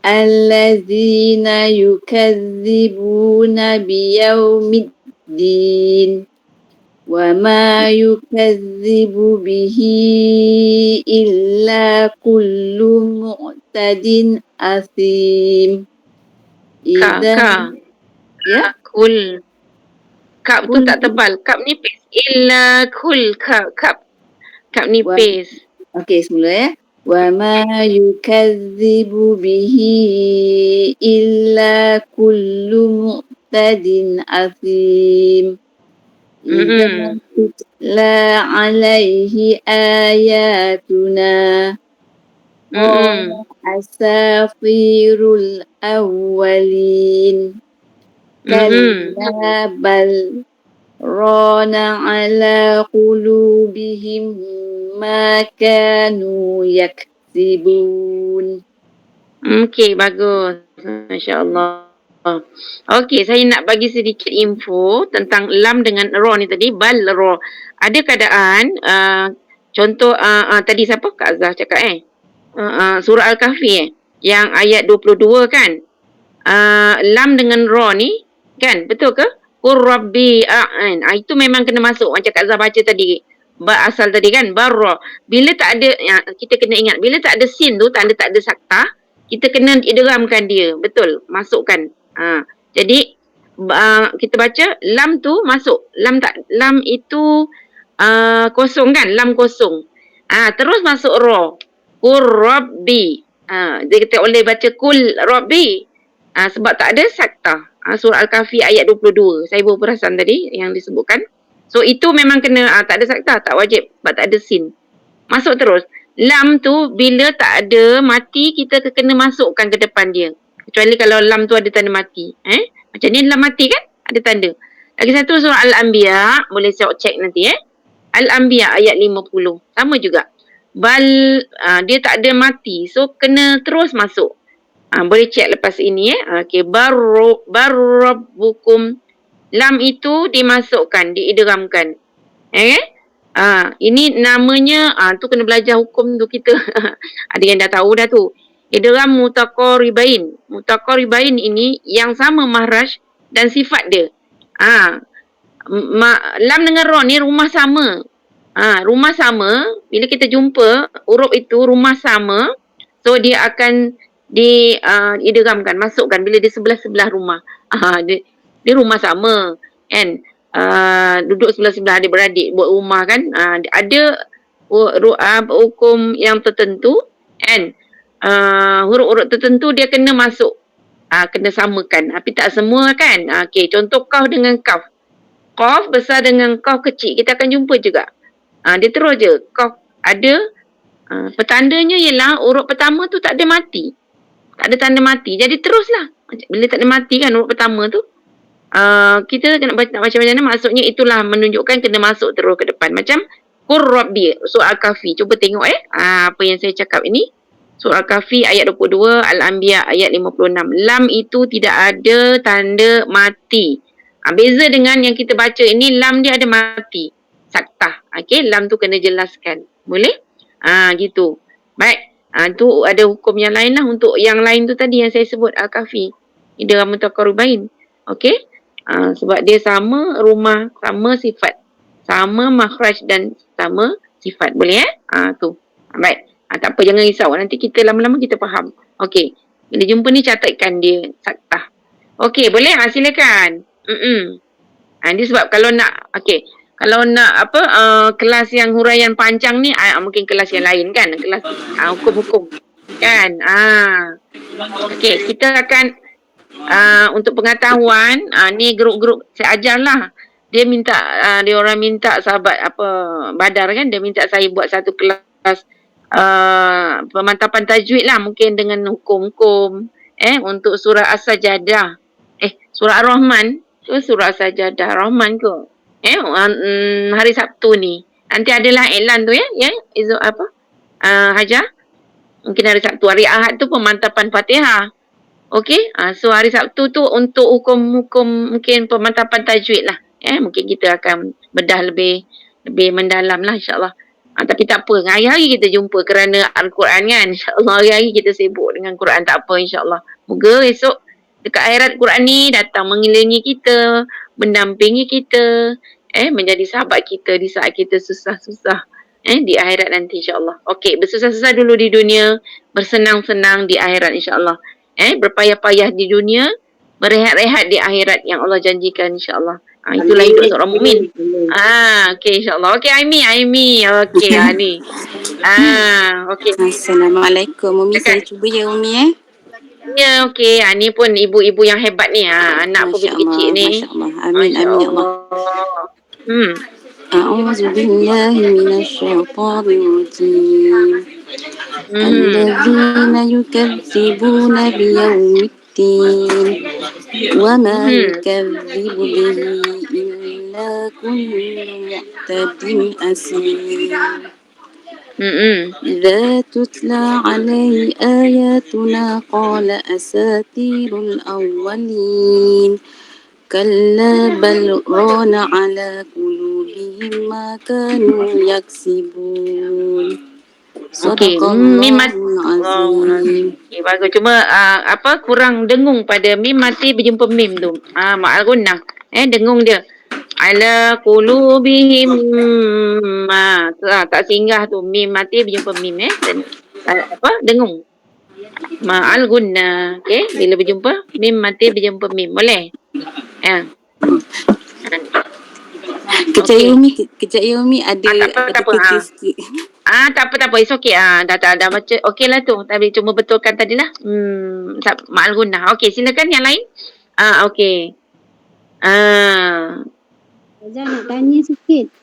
Alladzina yukadzibuna biyaumiddin. Wa ma yukadzibu bihi illa kullu mu'tadin athim. Kak. Ya? Kul. Kap tu tak tebal. Kap nipis. Illa kul kap. Kap nipis. Okey, semula وما يكذب به إلا كل معتد أثيم إذا تتلى عليه آياتنا قال أساطير الأولين كلا بل ران على قلوبهم ما كانوا يكسبون. Okey, bagus. Masya Allah. Okey, saya nak bagi sedikit info tentang lam dengan ra ni tadi. Bal ra. Ada keadaan, contoh tadi siapa? Kak Azhar cakap surah Al-Kahfi yang ayat 22 kan. Lam dengan ra ni kan, betul ke? Qur rabbi a'in. Itu memang kena masuk macam Kak Azhar baca tadi. Asal tadi kan, barra. Bila tak ada, kita kena ingat, bila tak ada sin tu, tanda tak ada sakta, kita kena idghamkan dia. Betul, masukkan. Jadi, kita baca, lam tu masuk. Lam itu kosong kan, lam kosong. Terus masuk ra. Qur rabbi. Dia kata boleh baca kul rabbi. Sebab tak ada sakta. Surah Al-Kahfi ayat 22. Saya baru perasan tadi yang disebutkan. So itu memang kena tak ada sakta, tak wajib sebab tak ada sin. Masuk terus. Lam tu bila tak ada mati kita kena masukkan ke depan dia. Kecuali kalau lam tu ada tanda mati. Macam ni lam mati kan? Ada tanda. Lagi satu surah Al-Anbiya, boleh cek nanti Al-Anbiya ayat 50. Sama juga. Dia tak ada mati. So kena terus masuk. Boleh cek lepas ini Okey, barrabbukum. Lam itu dimasukkan, diidghamkan. Ini namanya tu kena belajar hukum tu kita. Ada yang dah tahu dah tu. Idgham mutaqaribain. Mutaqaribain ini yang sama mahraj dan sifat dia. Lam dengan ra ni rumah sama. Rumah sama, bila kita jumpa huruf itu rumah sama, so dia akan diidghamkan, masukkan bila di sebelah-sebelah rumah. Dia rumah sama kan, duduk sebelah-sebelah adik-beradik buat rumah kan. Ada hukum yang tertentu kan, huruf-huruf tertentu dia kena masuk, kena samakan, tapi tak semua kan. Okey, contoh kaf dengan kaf. Qaf besar dengan qaf kecil kita akan jumpa juga. Dia terus je qaf ada, petandanya ialah huruf pertama tu tak ada mati, tak ada tanda mati, jadi teruslah. Bila tak ada mati kan huruf pertama tu, kita nak baca macam mana, maksudnya itulah menunjukkan kena masuk terus ke depan. Macam Qur Rabbi, surah Al-Kahfi. Cuba tengok apa yang saya cakap ini. Surah Al-Kahfi ayat 22, Al-Anbiya ayat 56. Lam itu tidak ada tanda mati. Beza dengan yang kita baca ini, lam dia ada mati, sakta. Okey, lam tu kena jelaskan. Boleh? Gitu. Baik. Tu ada hukum yang lain lah. Untuk yang lain tu tadi yang saya sebut Al-Kahfi, idgham mutaqaribain. Okey? Sebab dia sama rumah, sama sifat, sama makhraj dan sama sifat. Boleh tu. Baik. Tak apa, jangan risau. Nanti kita lama-lama kita faham. Okey. Bila jumpa ni catatkan dia sakta. Okey, boleh? Silakan. Dia sebab kalau nak, okey, kalau nak kelas yang huraian panjang ni, mungkin kelas yang lain kan, kelas hukum-hukum kan. Okey, kita akan untuk pengetahuan, ni grup-grup saya ajarlah. Dia minta, dia orang minta sahabat Badar kan, dia minta saya buat satu kelas pemantapan tajwid lah, mungkin dengan hukum-hukum untuk surah As-Sajadah, surah Ar-Rahman ke surah As-Sajadah, Rahman ke hari Sabtu ni. Nanti adalah iklan tu Izzul Hajar. Mungkin hari Sabtu, hari Ahad tu pemantapan Fatihah. Okey, so hari Sabtu tu untuk hukum-hukum mungkin pemantapan tajwid lah. Mungkin kita akan bedah lebih mendalam lah insyaAllah. Tapi tak apa, hari-hari kita jumpa kerana Al-Quran kan. InsyaAllah hari-hari kita sibuk dengan Quran, tak apa insyaAllah. Moga esok dekat akhirat Quran ni datang mengelilingi kita, mendampingi kita, menjadi sahabat kita di saat kita susah-susah di akhirat nanti insyaAllah. Okey, bersusah-susah dulu di dunia, bersenang-senang di akhirat insyaAllah. Berpayah-payah di dunia, berehat-rehat di akhirat yang Allah janjikan insya-Allah. Itulah hidup seorang mukmin. Okey insya-Allah. Okey Aimi. Okey ni. Okey. Assalamualaikum. Umi, saya Dekat. cuba ya Umi Ya okey. Ni pun ibu-ibu yang hebat ni. Anak pun kecil-kecil ni. Masya Allah. Amin, amin ya Allah. أعوذ بالله من الشيطان الرجيم الذين يكذبون بيوم الدين وما يكذب به إلا كل معتد أثيم إذا تتلى عليه آياتنا قال أساطير الأولين كلا بل ران على قلوبهم ما كانوا يكسبون صدق الله العظيم. Okay, bagus. Cuma kurang dengung pada mim mati berjumpa mim tu. Ma'al gunnah. Dengung dia. Ala qulubihim tak singgah tu mim mati berjumpa mim dengung. Ma'al gunnah. Okey, bila berjumpa mim mati berjumpa mim. Boleh? Kejap ya Umi ada kerja sikit. Tak apa. It's okay. Dah baca. Okey lah tu. Tapi cuma betulkan tadi lah. Ma'al gunnah. Okey, silakan yang lain. Okey. Azhar nak tanya sikit.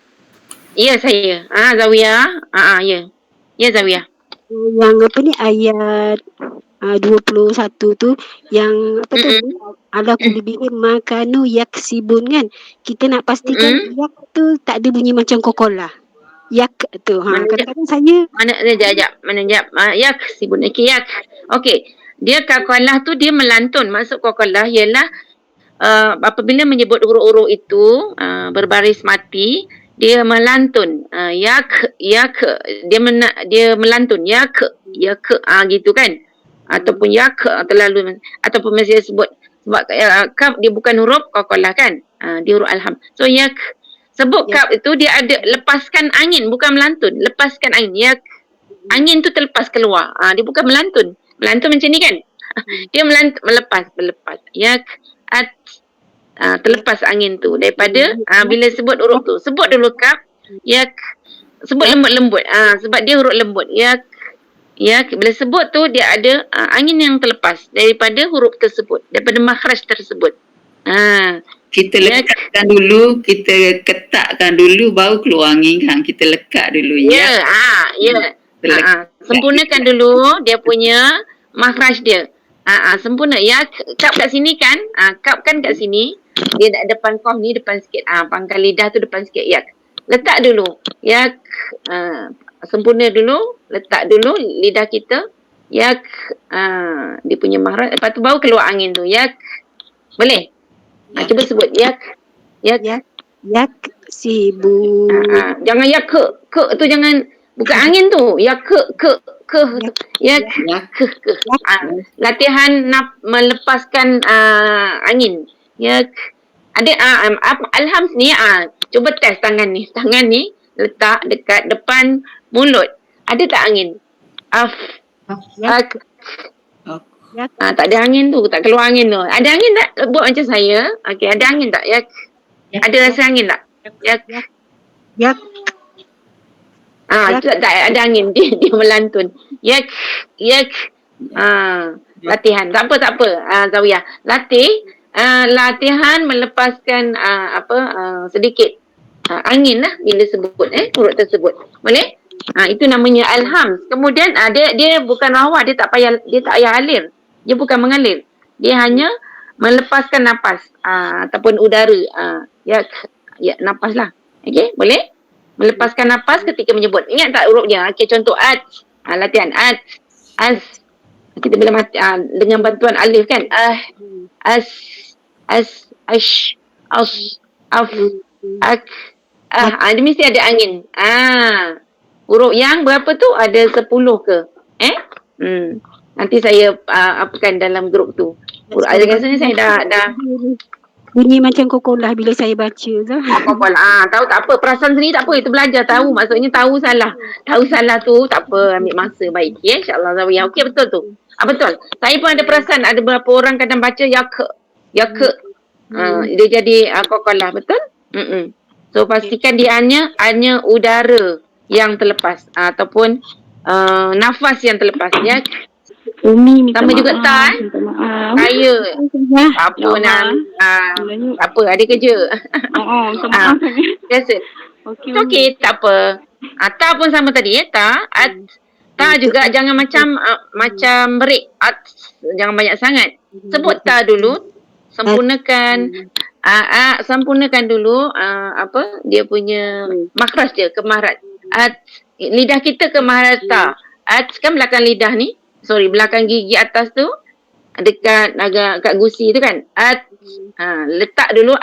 Ya, saya. Zawiyah. Ya. Ya, Zawiyah. Yang apa ni ayat 21 tu yang apa tu ala kulubihim makanu yaksibun kan, kita nak pastikan yak tu tak ada bunyi macam kokolah yak tu kadang-kadang saya mana yak sibun yak. Okey, dia kokolah tu dia melantun. Maksud kokolah ialah apabila menyebut huruf-huruf itu berbaris mati, dia melantun yak dia melantun yak gitu kan, ataupun yak terlalu, ataupun masih sebut sebab kaf dia bukan huruf qaqalah kan, dia huruf alham. So yak sebut kaf itu dia ada lepaskan angin, bukan melantun, lepaskan angin. Yak angin tu terlepas keluar. Dia bukan melantun. Melantun macam ni kan. Dia melepas yak terlepas angin tu daripada bila sebut huruf tu. Sebut dulu kaf yak, sebut lembut-lembut. Sebab dia huruf lembut. Yak bila sebut tu dia ada angin yang terlepas daripada huruf tersebut, daripada makhraj tersebut. Kita lekatkan dulu, kita ketakkan dulu baru keluar angin kan. Kita lekat dulu ya. Sempurnakan dulu dia punya makhraj dia. Sempurna. Ya, kap kat sini kan? Kap kan kat sini. Dia depan qaf ni depan sikit. Pangkal lidah tu depan sikit. Yak. Letak dulu. Yak. Sempurna dulu. Letak dulu lidah kita. Yak. Dia punya makhraj. Lepas tu baru keluar angin tu. Yak. Boleh? Cuba sebut. Yak. Yaksibun. Jangan yak ke tu jangan. Bukan angin tu. Yak ke. Yak ke. Latihan melepaskan angin. Yak. Ada alham ni. Cuba test tangan ni. Tangan ni letak dekat depan mulut. Ada tak angin? Tak ada angin tu. Tak keluar angin tu. Ada angin tak? Buat macam saya. Okey, ada angin tak? Yak. Ada rasa angin tak? Yak. Tak ada angin. Dia melantun. Yak. Latihan. Tak apa. Zawiyah. Latihan melepaskan sedikit angin lah bila sebut huruf tersebut. Boleh? Itu namanya alham. Kemudian dia bukan rawah, dia tak payah alir. Dia bukan mengalir. Dia hanya melepaskan nafas ataupun udara. Ya nafas lah. Okey, boleh? Melepaskan nafas ketika menyebut. Ingat tak huruf dia? Okey, contoh latihan as. Kita bila mati dengan bantuan alif kan? Dia mesti ada angin. Huruf yang berapa tu? Ada 10 ke? Nanti saya apakan dalam grup tu. Rasanya saya dah bunyi macam kokolah bila saya baca tu. Kokolah. Tahu tak apa. Perasaan sendiri tak apa. Itu belajar tahu. Maksudnya tahu salah. Tahu salah tu tak apa. Ambil masa baik. InsyaAllah Zawiyah. Okey, betul tu. Betul. Saya pun ada perasan ada beberapa orang kadang baca yak. Dia jadi qalqalah, betul? So pastikan dia hanya udara yang terlepas ataupun nafas yang terlepas ya. Umi minta Sama maaf. juga tak Minta maaf. saya tak apa nak tak apa ada kerja. Minta maaf. Biasa. Okey, Okey, tak apa. Ta pun sama tadi ya, ta. Ta juga jangan macam break. Jangan banyak sangat. Sebut ta dulu. Sempurnakan sempurnakan dulu dia punya makhraj dia, kemaharat. Lidah kita kemaharat ta. Kan belakang lidah ni. Belakang gigi atas tu dekat agak kat gusi tu kan. Letak dulu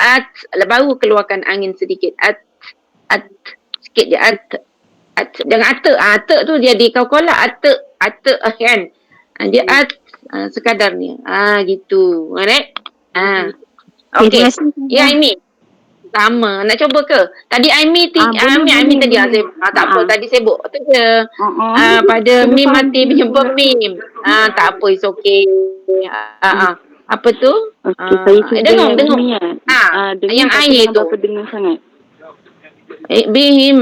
baru keluarkan angin sedikit. Sikit je jangan atek tu dia di qalqalah atek kan. Dia sekadar ni. Gitu. Alright? Okey. Ya Aimi. Sama. Nak cuba ke? Tadi Aimi tadi tak apa. Tadi sibuk. Tu je. Pada mim mati berjumpa mim. Tak apa. It's okay. Apa tu? Dengung. Yang air tu. Dengar sangat. Bihim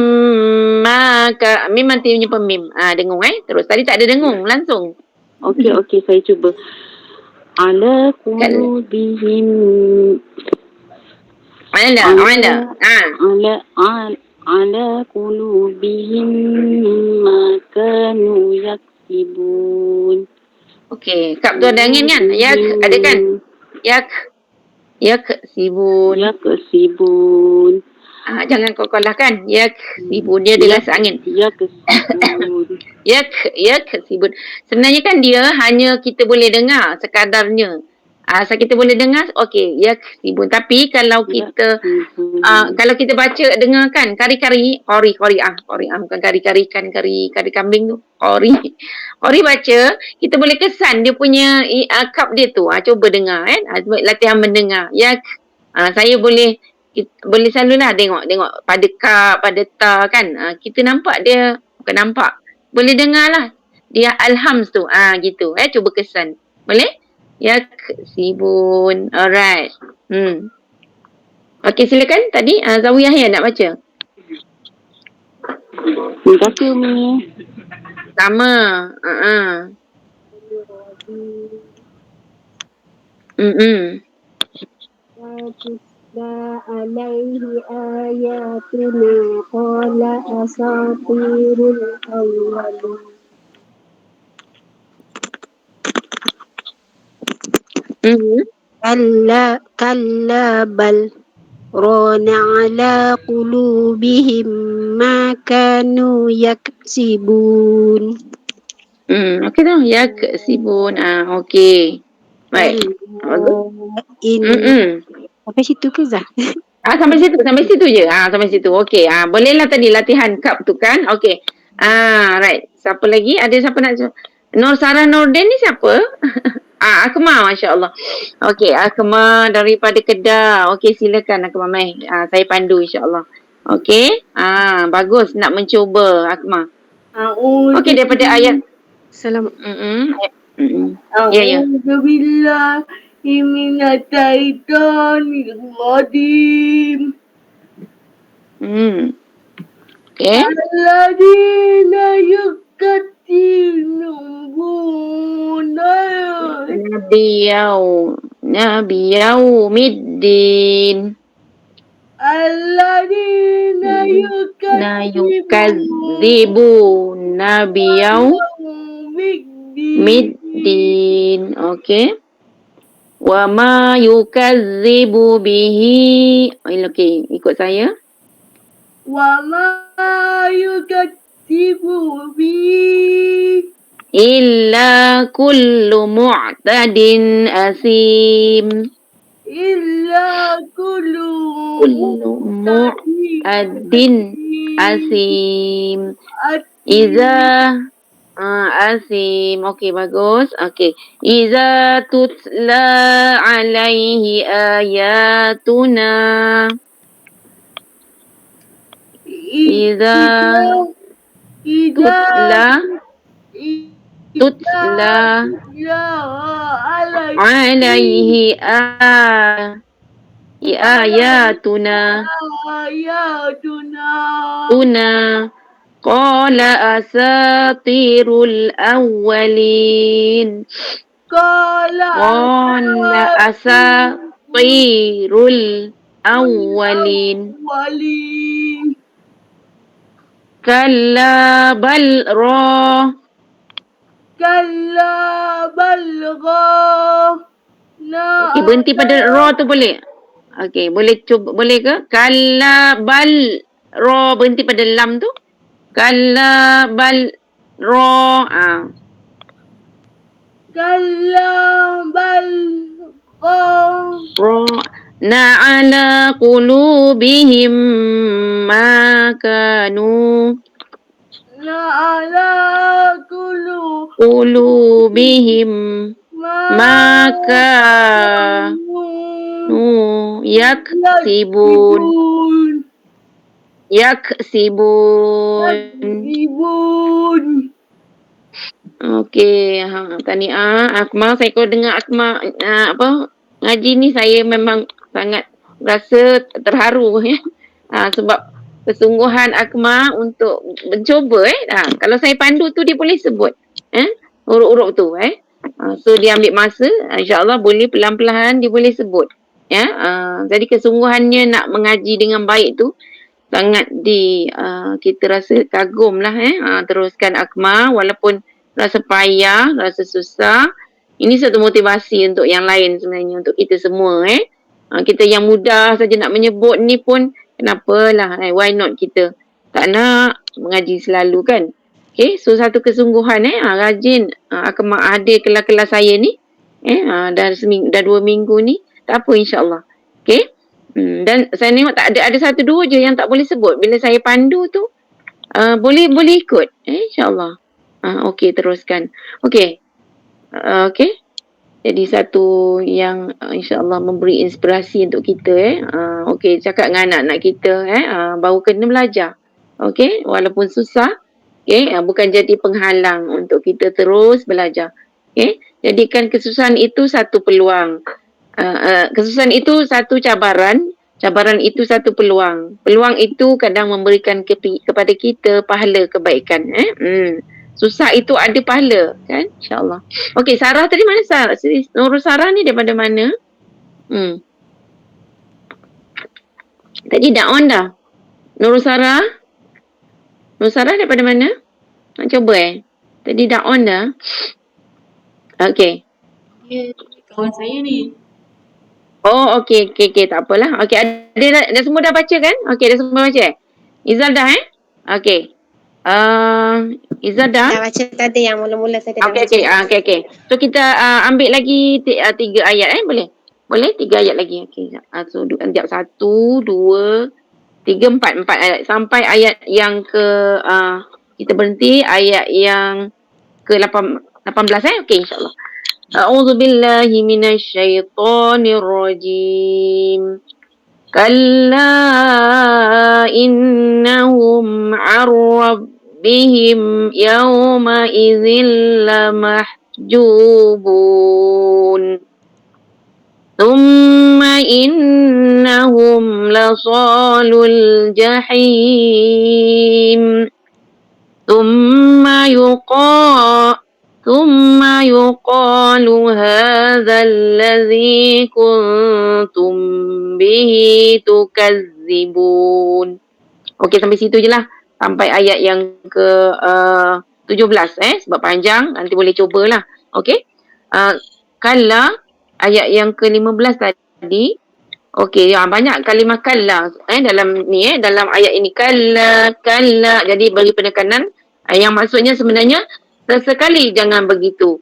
maka mim mati berjumpa mim. Dengung terus. Tadi tak ada dengung. Langsung. Okey, saya cuba. Ala qulubihim ala qulubihim ma kanu yaksibun. Okey, kap tu ada angin kan? Ada kan? Yaksibun. Jangan qalqalah kan? Yaksibun, dia ada rasa angin. Yaksibun. Sebenarnya kan dia hanya kita boleh dengar sekadarnya. Asal kita boleh dengar, okey, yaksibun. Tapi kalau kita baca dengar kan, kari-kari, bukan kari-kari kan, kari kambing tu, kori baca, kita boleh kesan dia punya kap dia tu. Cuba dengar kan, latihan mendengar. Saya boleh selalulah tengok pada kap, pada ta kan, kita nampak dia, bukan nampak, boleh dengar lah dia alhams tu, gitu. Cuba kesan, boleh? Yaksibun. Alright. Okey, silakan. Tadi Zawiyah ya nak baca. Terima kasih Umi. Sama. Tutla alaihi ayatuna qala asatirul awwalin. Kalla bal rana ala qulubihim ma kanu yaksibun. Okey dah. Yaksibun. Okey. Baik. Sampai situ ke Zah? Sampai situ je. Sampai situ. Okey. Bolehlah tadi latihan kap tu kan. Okey. Right. Siapa lagi? Ada siapa nak? Nur Sarah Nordin ni siapa? Akmal, masya-Allah. Okey, Akmal daripada Kedah. Okey, silakan Akmal mai. Saya pandu insya-Allah. Okey. Bagus nak mencuba Akmal. Okey, daripada ayat Ya. Billahi minasyaitonir rajim. Okey. Alladzina yukatiluna Nabiyaumiddin. Alladzina yukazzibun nabiyaumiddin. Okey. Wa ma yukazzibu bihi. Okey, ikut saya. Wa ma yukazzibu bihi Illa kullu mu'tadin asim. illa kullu mu'tadin asim. Asim. Okey, bagus. Okey. Iza tutla alaihi ayatuna. Iza tutla tutla Ya alaihi ayatuna ayatuna qala asatirul awwalin qala qala asatirul awwalin wali kalla bal ra. kalla balgha Okey, berhenti pada ra tu boleh? Okey, boleh cuba, boleh ke? Kalla bal ra, berhenti pada lam tu. Kalla bal ra. kalla balgha Ra na ala qulubihim ma kanu ala qulubihim ma kanu yaksibun. Ibu Okey, tahniah Akmal. Saya kalau dengar Akmal ngaji ni saya memang sangat rasa terharu ya. Sebab kesungguhan Akmal untuk mencuba kalau saya pandu tu dia boleh sebut huruf-huruf tu so dia ambil masa, insya-Allah boleh pelan-pelan dia boleh sebut ya. Jadi kesungguhannya nak mengaji dengan baik tu sangat kita rasa kagum lah teruskan Akmal walaupun rasa payah, rasa susah. Ini satu motivasi untuk yang lain sebenarnya, untuk kita semua kita yang mudah saja nak menyebut ni pun kenapalah why not kita tak nak mengaji selalu kan. Okay, so satu kesungguhan rajin Akmal ada kelas-kelas saya ni dah 2 minggu ni, tak apa insya-Allah. Okay. Dan saya tengok tak ada satu dua je yang tak boleh sebut. Bila saya pandu tu boleh ikut insya-Allah. Okey, teruskan. Okey. Okey. Jadi satu yang insya-Allah memberi inspirasi untuk kita okey, cakap dengan anak-anak kita baru kena belajar. Okey, walaupun susah, okey, bukan jadi penghalang untuk kita terus belajar. Okey, jadikan kesusahan itu satu peluang. Kesusahan itu satu cabaran itu satu peluang. Peluang itu kadang memberikan kepada kita pahala kebaikan. Susah itu ada pahala kan, insya-Allah. Okey, Sarah tadi mana Sarah? Nurul Sarah ni daripada mana? Tadi dah on dah. Nurul Sarah daripada mana? Nak cuba Tadi dah on dah. Okey. Kawan saya ni. Oh, okey, tak apalah. Okey, ada semua dah baca kan? Okey, dah semua baca Izal dah Okey. Izal dah? Dah baca tadi yang mula-mula saya dah baca. Okey. So kita ambil lagi 3 ayat boleh? Boleh 3 ayat lagi. Okey. So sekejap 1 2 3 4 ayat sampai ayat yang ke kita berhenti ayat yang ke 18 okey insya-Allah. A'udzu billahi minasyaitonir rajim. Kalla innahum 'an rabbihim yawma idzil lamahjubun. Thumma innahum lasalul jahim. Thumma yuqalu hadzal ladzi kuntum bihi tukazzibun. Okey, sampai situ je lah. Sampai ayat yang ke 17 sebab panjang, nanti boleh cubalah. Okey. Kalla ayat yang ke 15 tadi. Okey, banyak kalimah kalla dalam ni dalam ayat ini. Kalla. Jadi bagi penekanan yang maksudnya sebenarnya sesekali jangan begitu.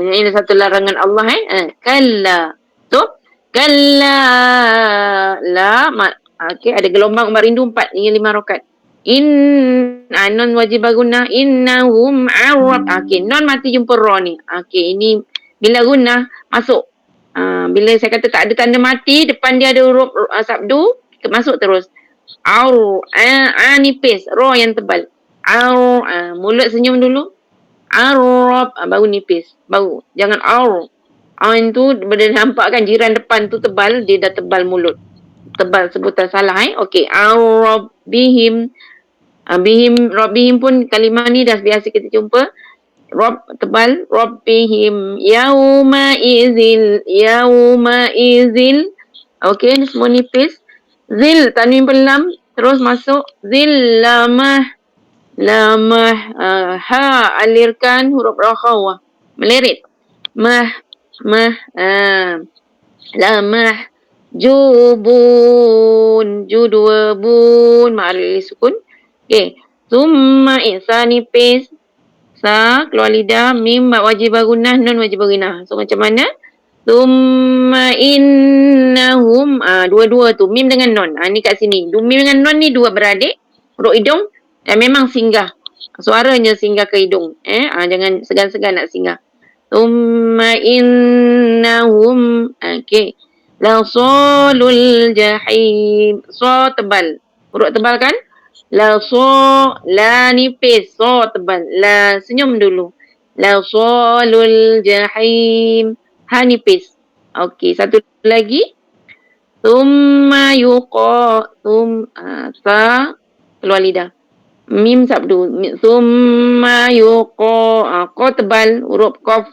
Ini satu larangan Allah kalla. So, kalla la okey, ada gelombang umat rindu 4 hingga 5 rakaat. Non wajib guna innahum arab. Okey, non mati jumpa ra ni. Okey, ini bila guna masuk. Bila saya kata tak ada tanda mati, depan dia ada huruf sabdu, masuk terus. Nipis, ra yang tebal. Mulut senyum dulu. Ar-Rabb. Baru nipis. Baru. Jangan ar. Ain tu benda nampak kan jiran depan tu tebal, dia dah tebal mulut. Tebal sebutan salah Okey. Ar-Rabbihim. Rabbihim pun kalimah ni dah biasa kita jumpa. Rabb tebal. Rabbihim. Yauma izil. Okey, ni semua nipis. Zil, tanwin pelam. Terus masuk. Zil, lamah. Ha, alirkan huruf rakhawah. Melirit. Lamah. Jubun. Ju2 bun. Ma'alil sukun. Okey. Summa insa nipis. Sa, keluar lidah. Mim, wajib gunnah. Nun, wajib gunnah. So, macam mana? Summa innahum. Dua-dua tu. Mim dengan nun. Ni kat sini. Mim dengan nun ni dua beradik. Huruf hidung. Dan memang singgah. Suaranya singgah ke hidung. Jangan segan-segan nak singgah. Summa innahum. Okey. Lasalul jahim. So tebal. Huruf tebal kan? La nipis. So tebal. La senyum dulu. Lasalul jahim. Ha nipis. Okey, satu lagi. Thumma sa keluar lidah. Mim sabdu. Thumma ko tebal huruf qaf.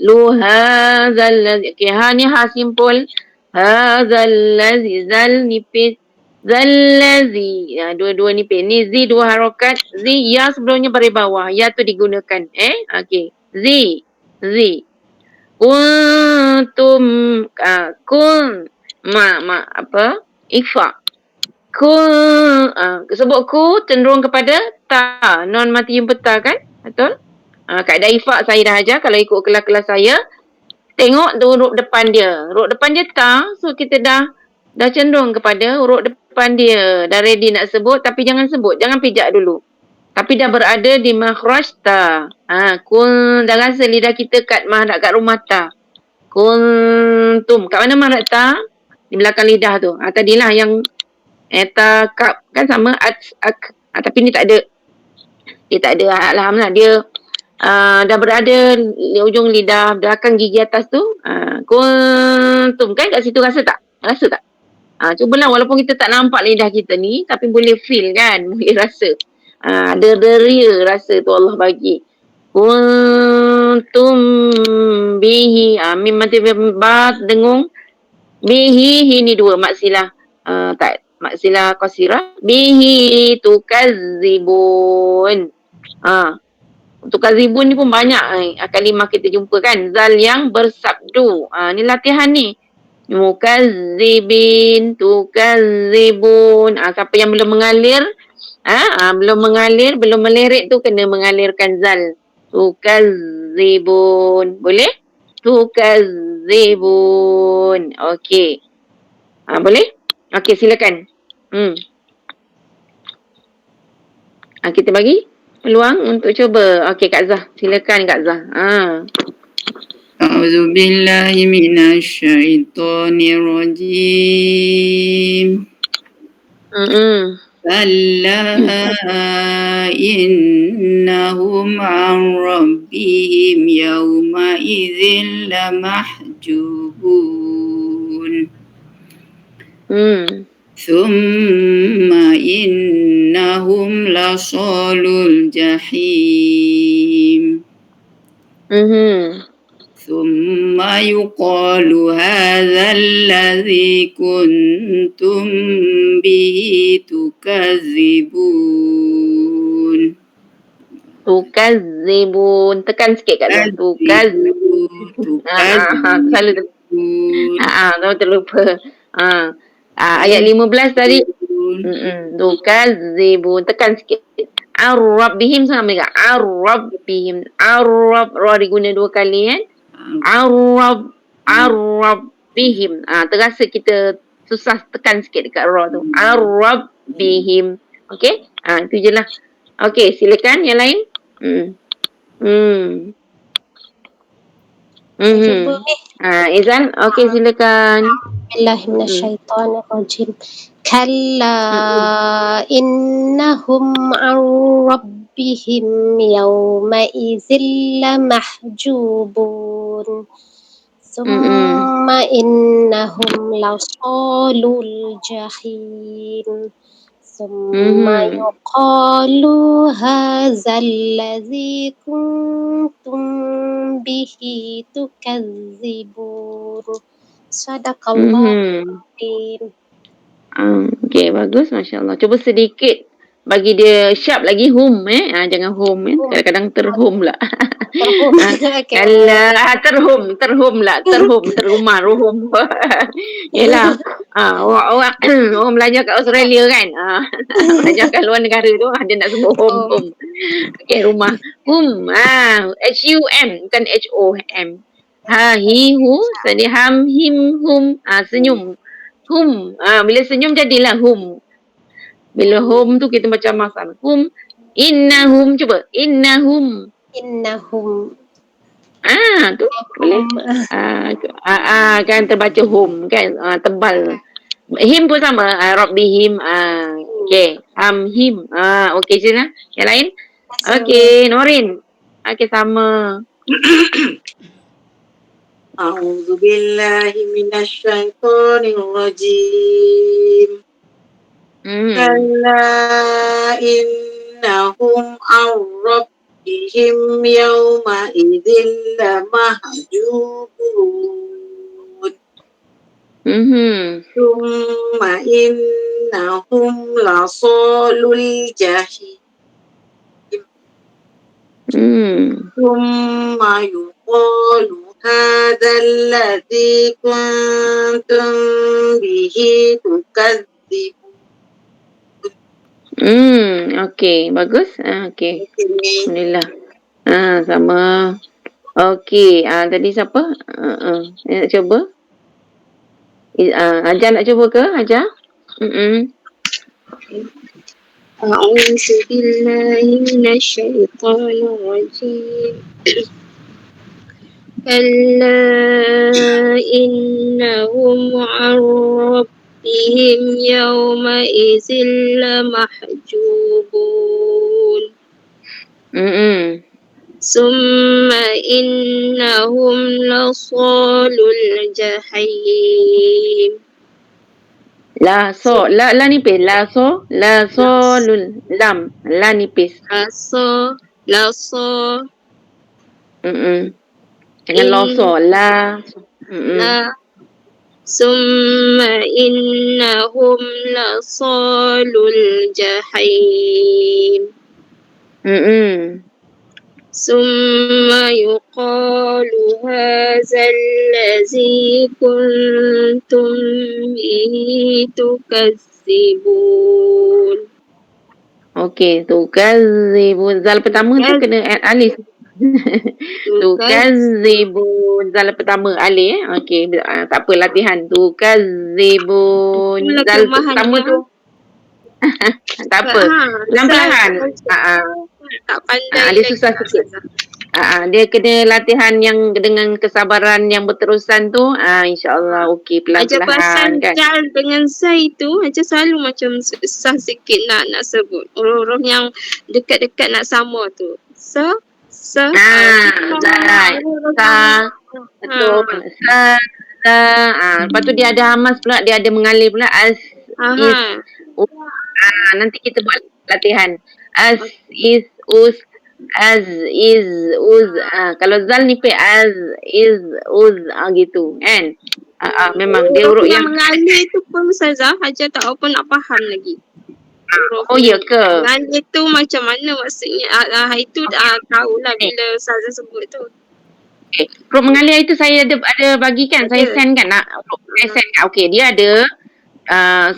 Lu hadzal ladzi. Okey, ha ni ha simpul. Hadzal ladzi, zal nipis. Zallazi. Dua-dua nipis. Ni zi dua harakat. Zi ya sebelumnya baris bawah. Ya tu digunakan. Okey. Zi. Kuntum Ikhfa. Sebut ku cenderung kepada ta. Non mati jumpa ta kan? Betul? Kaedah ikhfa saya dah ajar. Kalau ikut kelas-kelas saya, tengok tu huruf depan dia. Huruf depan dia ta. So kita dah cenderung kepada huruf depan dia. Dah ready nak sebut tapi jangan sebut. Jangan pijak dulu. Tapi dah berada di makhraj ta. Dah rasa lidah kita kat rumah ta. Kuntum. Kat mana mahrak ta? Di belakang lidah tu. Tadilah yang ta kap kan sama tapi ni tak ada. Dia tak ada alhamdulillah dia dah berada di ujung lidah belakang gigi atas tu. Kuntum kan kat situ rasa tak? Cubalah walaupun kita tak nampak lidah kita ni tapi boleh feel kan, boleh rasa. Ada deria rasa tu Allah bagi. Kuntum bihi. Mim mati bat dengung. Bihi ni dua maksilah. Maksilah qasirah. Bihi tukazibun. Tukazibun ni pun banyak kalimah kita jumpa kan. Zal yang bersabdu. Ni latihan ni. Mukazibin, tukazibun. Siapa yang belum mengalir, belum melirik tu kena mengalirkan zal. Tukazibun. Boleh? Tukazibun. Okey. Boleh? Okey, silakan. Kita bagi peluang untuk cuba. Okey, Kak Zah. Silakan Kak Zah. A'udzu billahi minasyaitonir rajim. Kalla innahum an rabbihim yawma idzin lamahjubun. Thumma innahum lasalul jahim. Thumma yuqalu hadzal ladzi kuntum bihi tukazibun. Tukazibun. Tekan sikit Kak Zah. Tukazibun. Selalu terlupa. Ayat 15 tadi. Tukazibun. Tekan sikit. Ar-Rabbihim sama juga. Ar-Rabbihim. Ar-Rabb. Ra diguna dua kali kan. Ar-Rabbihim. Terasa kita susah tekan sikit dekat ra tu. Ar-Rabbihim. Okey? Itu je lah. Okey, silakan yang lain. Izan, okey silakan. Bismillahirrahmanirrahim. Kalla innahum an ربهم يومئذ لمحجوبون ثم إنهم لصالو الجحيم ثم يقال هذا الذي كنتم به تكذبون صدق الله العظيم. Okey, bagus, Masya Allah. Cuba sedikit bagi dia sharp lagi, hum jangan hum kadang-kadang terhum lah. Terhum. Okay. Terhum lah, terumah, ruhum. Yelah, orang belajar kat Australia kan, belajar kat luar negara tu, dia nak sebut hum. Okey, rumah. Hum, H-U-M, bukan H-O-M. Ha, hi, hu, tadi ham, him, hum, senyum. Hum, bila senyum jadilah hum. Bila hum tu kita macam masam. Hum, innahum, cuba. Innahum. Tu boleh. Kan terbaca hum kan, tebal. Him pun sama, rabbihim. Okey, him. Okey Cina. Yang lain? Okey, Norin. Okey, sama. A'udzu billahi minasyaitonir rajim. Kalla innahum ar-rabbihim yawma idzin lamahjubun. Thumma innahum lasalul jahim. Thumma yuqalu هذا الذي كنتم به تكذبون. Okey, bagus. Okey. Alhamdulillah. Sama. Okey, tadi siapa? Nak cuba? Hajar nak cuba ke? Hajar? A'udzu billahi minasyaitonir rajim. كلا إنهم عن ربهم يومئذ لمحجوبون ثم إنهم لصال الجحيم. La nipis. La solul lam. La nipis. La so. Jangan loso, la. Summa innahum lasalul jahim. Summa yuqalu hadzal ladzi kuntum bihi tukazzibun. Okey, tukazzibun. Zal pertama tu kena alif. Tukazzibun. Zal pertama alif. Okey, tak apa latihan. Tukazzibun. Zal pertama tu. Tak apa. Pelan-pelan. Tak pandai. Dia susah sikit. Dia kena latihan yang dengan kesabaran yang berterusan tu. InsyaAllah okey, pelan-pelan. Macam pasal kan. Jal dengan Zai tu macam selalu macam susah sikit nak sebut. Orang-orang yang dekat-dekat nak sama tu. Zai. Betul. Lepas tu dia ada hamas pula, dia ada mengalir pula. Nanti kita buat latihan. As, is, us, az, is, uz. Kalau zal ni as, is, uz. Gitu kan. Memang dia huruf yang mengalir tu pun Ustazah Hajar tak apa nak faham lagi. Oh ya ke? Mengalir tu macam mana maksudnya? Itu tahulah bila Ustazah sebut tu. Okay. Huruf mengalir itu saya ada bagikan, saya send kan nak saya send kan. Okey, dia ada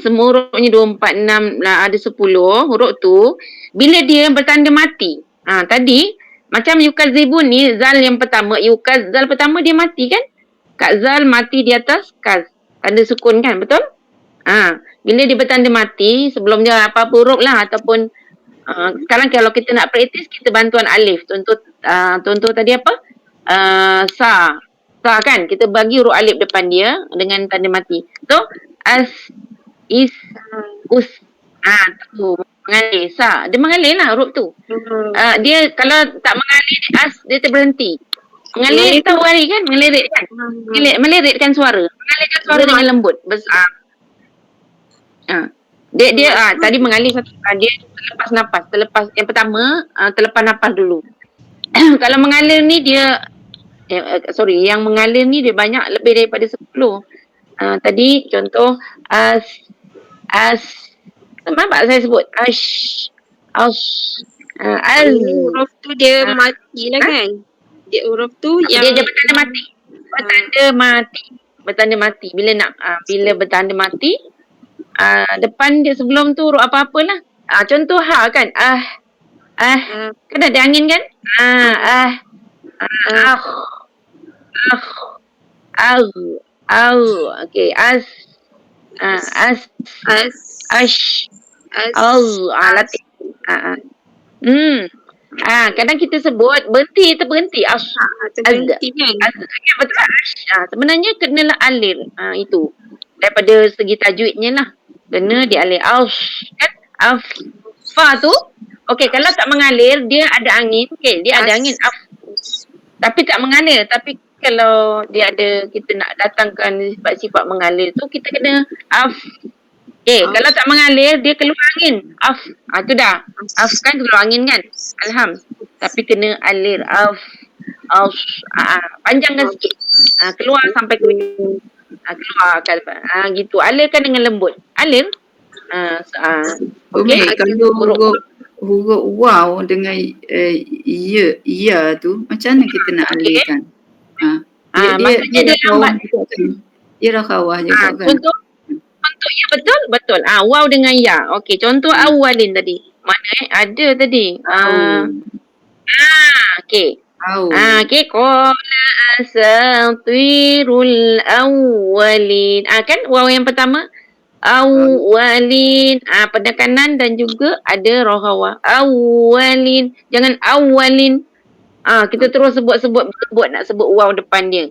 semua hurufnya 2, 4, 6 ada 10 huruf tu bila dia bertanda mati. Tadi macam yukazibun ni zal yang pertama, zal pertama dia mati kan? Kak zal mati di atas kaz. Tanda sukun kan, betul? Bila dia bertanda mati sebelum dia apa-apa huruf lah ataupun sekarang kalau kita nak praktis kita bantuan alif. Contoh tadi apa? Sa kan kita bagi huruf alif depan dia dengan tanda mati. So as, is, us. Tu Mengalir. Dia mengalir lah huruf tu. Dia kalau tak mengalir, dia terberhenti. Mengalir tahu hari kan? Melirikkan. Melirikkan suara. Mengalirkan suara dengan lembut. Besar. Dia tadi mengalir satu. Dia terlepas nafas. Yang pertama, terlepas nafas dulu. Kalau mengalir ni dia yang mengalir ni dia banyak lebih daripada 10. Tadi contoh apa saya sebut? Huruf tu dia mati lah kan? Huruf tu yang dia bertanda mati. Bertanda mati. Bila bertanda mati, depan dia sebelum tu huruf apa-apalah. Contoh ha kan? Kan ada angin kan? Okey, latih. Kadang kita sebut terberhenti. terberhenti kan? Betul. Sebenarnya kenalah alir. Itu. Daripada segi tajwidnya lah. Kena dialir. Kan? Fa tu. Okey, kalau tak mengalir, dia ada angin. Okey, dia ada angin. Tapi tak mengalir. Tapi kalau dia ada, kita nak datangkan sifat mengalir tu, kita kena kalau tak mengalir, dia keluar angin. Tu dah. Kan keluar angin kan? Alham. Tapi kena alir. Panjangkan sikit. Keluar sampai ke keluarkan. Gitu. Alirkan dengan lembut. Alir. Okey, kalau huruf waw dengan ya tu, macam mana kita nak alirkan? Maksudnya dia lambat. Dia rakhawah juga kan? Contoh ya betul. Waw dengan ya. Okey, contoh awalin tadi. Mana ada tadi. Okey. Okey, qala asatirul awwalin. Kan waw yang pertama awwalin. Penekanan dan juga ada rakhawah. Awwalin. Jangan awwalin. Kita terus sebut nak sebut waw depan dia.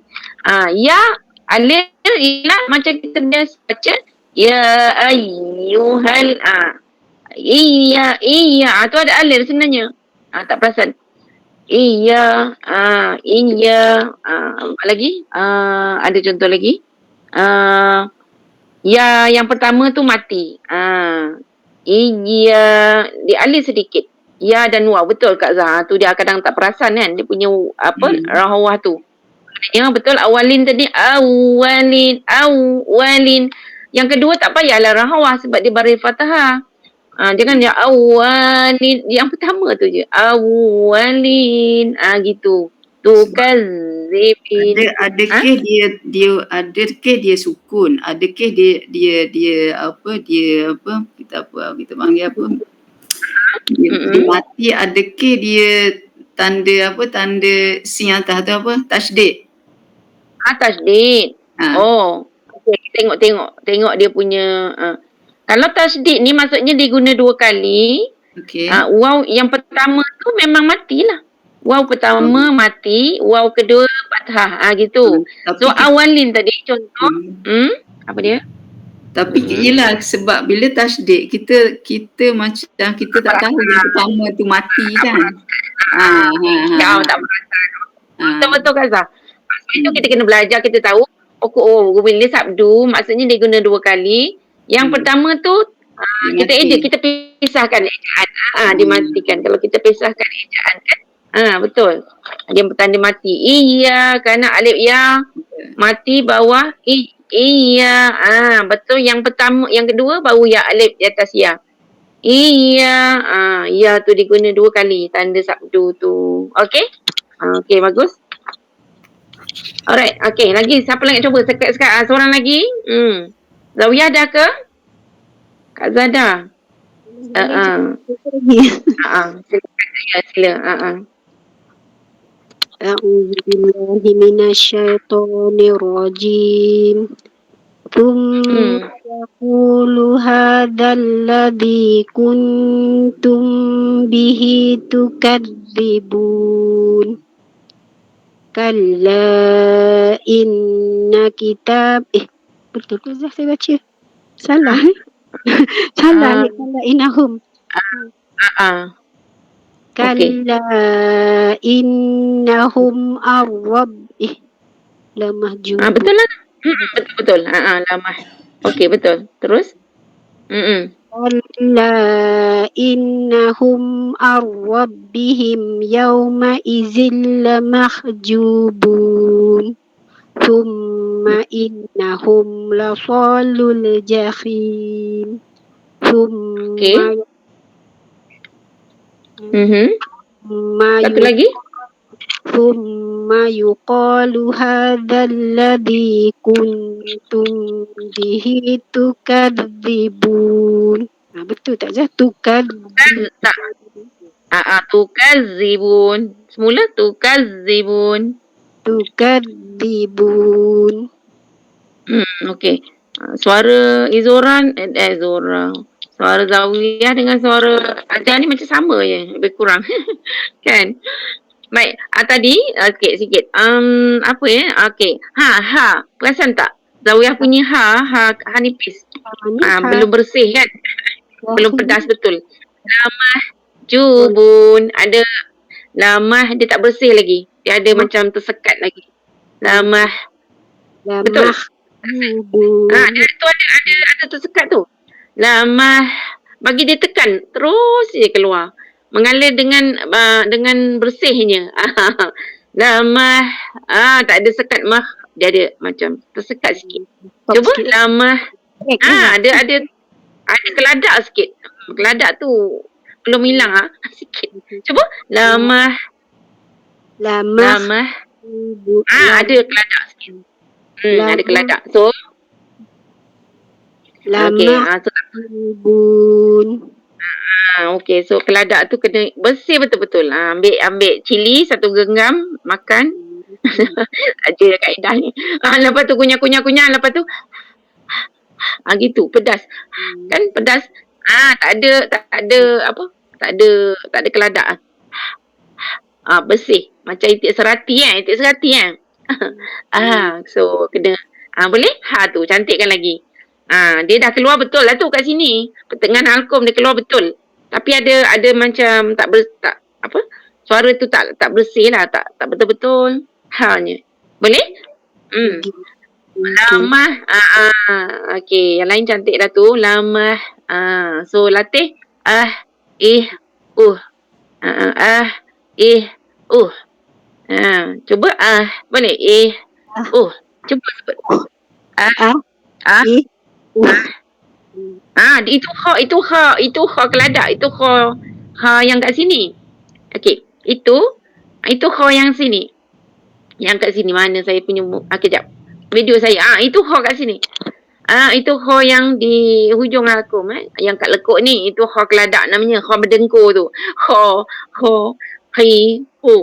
Ya alir ialah macam kita biasa baca ya ayyuhal iya tu ada alir sebenarnya. Tak perasan. Iya apa lagi? Ada contoh lagi. Ya yang pertama tu mati. Iya dialir sedikit. Ya dan waw betul Kak Zah. Tu dia kadang tak perasan kan dia punya rahawah tu. Ya betul awalin tadi awalin. Yang kedua tak payahlah rahawah sebab dia baris fathah. Jangan dia awalin. Yang pertama tu je. Awalin. Gitu. Tu kazibin. Adakah dia sukun? Adakah dia kita panggil apa? Dia mati, adakah dia tanda sin atas tu apa? Tasydid. Tasydid. Okay, tengok dia punya kalau tasydid ni maksudnya diguna 2 kali. Okey. Waw yang pertama tu memang matilah. Waw pertama mati, waw kedua fathah. Gitu. So awalin tadi contoh apa dia? Tapi yelah sebab bila tasydid kita macam kita tak tahu yang pertama tu mati kan. Tak perasan. Betul-betul Kazah. Itu kita kena belajar, kita tahu bila sabdu maksudnya dia guna 2 kali. Yang pertama tu kita pisahkan ejaan. Dimatikan. Kalau kita pisahkan ejaan kan. Betul. Dia bertanda mati. Iya kerana alif ya mati bawah iya. Betul yang pertama, yang kedua baru ya alif di atas ya. Iya. Ya tu diguna 2 kali tanda sabdu tu. Okey? Okey bagus. Alright, okey. Lagi siapa lagi cuba sekat seorang lagi? Zawiyah dah ke? Kak Zada. Sila. A'udzubillahi minasyaitonir rajim. Tsumma yaqulu hadzal ladzi kuntum bihi tukadzibun. Kalla inna kitab betul ke Zah saya baca? Salah. Salah inahum. Kalla innahum lamahjubun. Betul lah. Betul. Lamah. Okey, betul. Terus? Kalla innahum ar-rabbihim yawma idzin lamahjubun. Thumma innahum lasalul jahim. Thumma Satu lagi? Thumma yuqalu hadzal ladzi kuntum bihi tukadzibun. Betul tak Zah? Tukadzibun. Semula tukadzibun. Tukadzibun. Okey. Suara Izora, suara Zawiyah dengan suara Azhar ni macam sama je, lebih kurang. Kan? Baik, tadi sikit. Okey. Perasan tak? Zawiyah punya ha nipis. Belum bersih kan? Belum pedas betul. Lamah jubun. Ada lamah dia tak bersih lagi. Dia ada macam tersekat lagi. Lamah. Betul. Dia tu ada tersekat tu. Lamah. Bagi dia tekan terus je keluar. Mengalir dengan bersihnya. Lamah. Tak ada sekat mah. Dia ada macam tersekat sikit. Cuba lamah. Ada keladak sikit. Keladak tu belum hilang sikit. Cuba lamah. Ada keladak sikit. Ada keladak. So lamahjubun. Okey, so keladak tu kena bersih betul-betul. Ambil cili satu genggam, makan. Aja kaedah ni. Lepas tu kunyah, lepas tu gitu, pedas. Kan pedas. Tak ada keladak. Bersih. Macam itik serati kan. So kena boleh? Tu cantikkan lagi. Dia dah keluar betul lah tu kat sini. Pertengahan halqum dia keluar betul. Tapi ada macam suara tu tak bersih lah, tak betul-betul halnya. Boleh? Lamah. Okey, yang lain cantik dah tu. Lamah. So latih cuba boleh cuba sebut. Itu kha keladak, itu kha yang kat sini. Okey, itu kha yang sini. Yang kat sini mana saya punya kejap. Video saya. Itu kha kat sini. Itu kha yang di hujung halqum yang kat lekuk ni, itu kha keladak namanya, kha berdengkur tu. Kha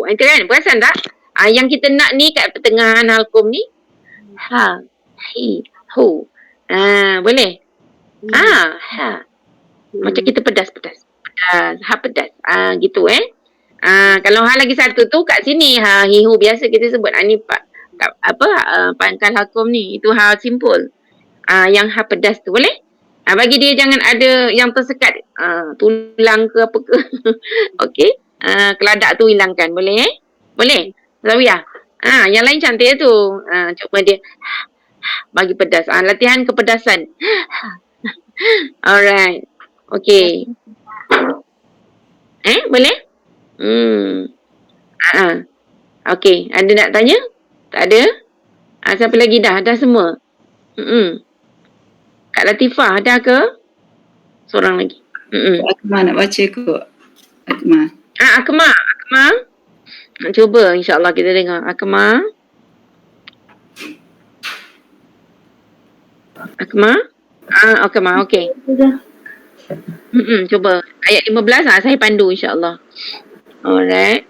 itu kan, perasan tak? Yang kita nak ni kat pertengahan halqum ni. Boleh? Macam kita pedas. Pedas. Gitu kalau lagi satu tu kat sini hihu biasa kita sebut ni pangkal halqum ni, itu simpul. Yang pedas tu boleh? Bagi dia jangan ada yang tersekat tulang ke apa ke. Okey. Keladak tu hilangkan, boleh? Boleh? Zawiyah. Yang lain cantik tu. Cuba dia bagi pedas. Latihan kepedasan. Alright. Okey. Boleh? Okey. Ada nak tanya? Tak ada? Siapa lagi dah? Dah semua? Kak Latifah dah ke? Seorang lagi. Akmal nak baca kot. Akmal. Akmal. Cuba insyaAllah kita dengar. Akmal. Akmal, okey. Cuba. Ayat 15 saya pandu insyaAllah. Alright.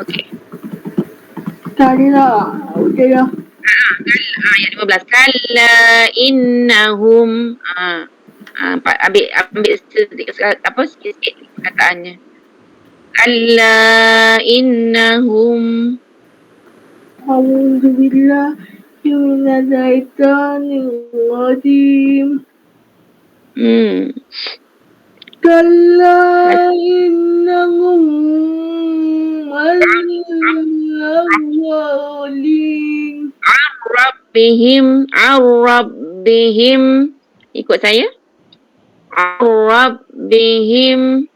Okey. Tadi lah. Okey dah. Ayat 15. Kalla innahum. Ambil sikit perkataannya. Kalla innahum. Alhamdulillah. Minasyaitanir rajim. كلا إنهم عن الضالين Rabbihim. Ikut saya. Rabbihim.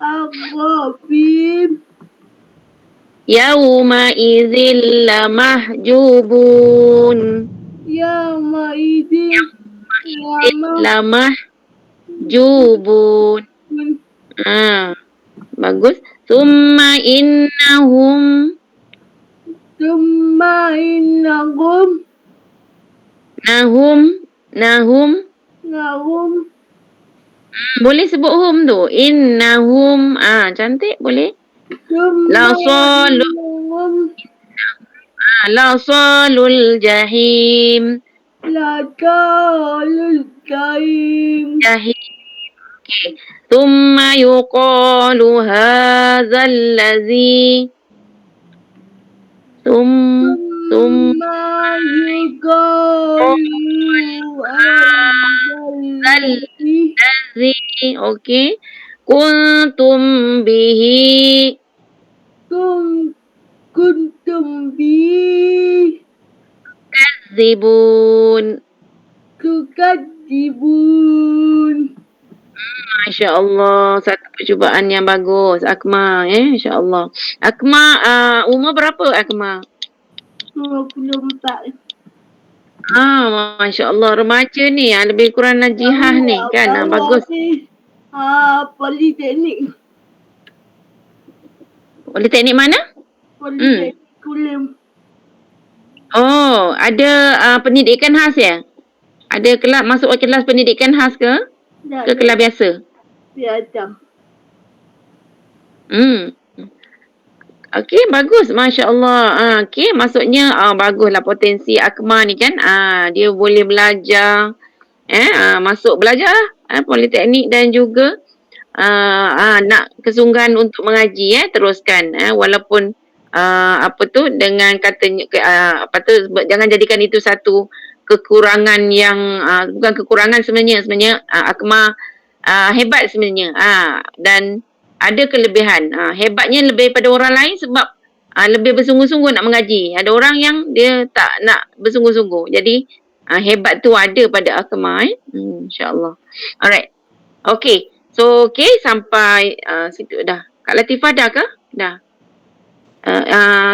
الربيب Yawma idzil lamahjubun. يومئذ Lamahjubun. Bagus. Summa innahum. ثم إنهم Nahum. Boleh sebut hum tu. Innahum. Cantik boleh. ثم إنهم La salul jahim. لكال الجحيم Jahim. Okay. Thumma yuqalu hadzal ladzi. ثم يقال الذي Ladzi. Okay. Kuntum bihi. كنتم به Zibun. تكذبون. Masya Allah, satu percubaan yang bagus. Akmal, Masya Allah. Akmal, umur berapa Akmal? 24. Masya Allah, remaja ni, lebih kurang najihah ni kan. Bagus. Politeknik. Politeknik mana? Politeknik Kulim. Oh, ada pendidikan khas ya? Ada kelas, masuk kelas pendidikan khas ke? Ke kelas biasa? Biasa. Okey, bagus. Masya Allah. Okey, maksudnya baguslah potensi Akmal ni kan. Dia boleh belajar. Masuk belajar politeknik dan juga nak kesungguhan untuk mengaji teruskan. Walaupun dengan katanya jangan jadikan itu satu kekurangan yang bukan kekurangan sebenarnya Akmal hebat sebenarnya dan ada kelebihan. Hebatnya lebih pada orang lain sebab lebih bersungguh-sungguh nak mengaji. Ada orang yang dia tak nak bersungguh-sungguh. Jadi hebat tu ada pada Akmal. InsyaAllah. Alright. Okay. So sampai situ dah. Kak Latifah dah ke? Dah.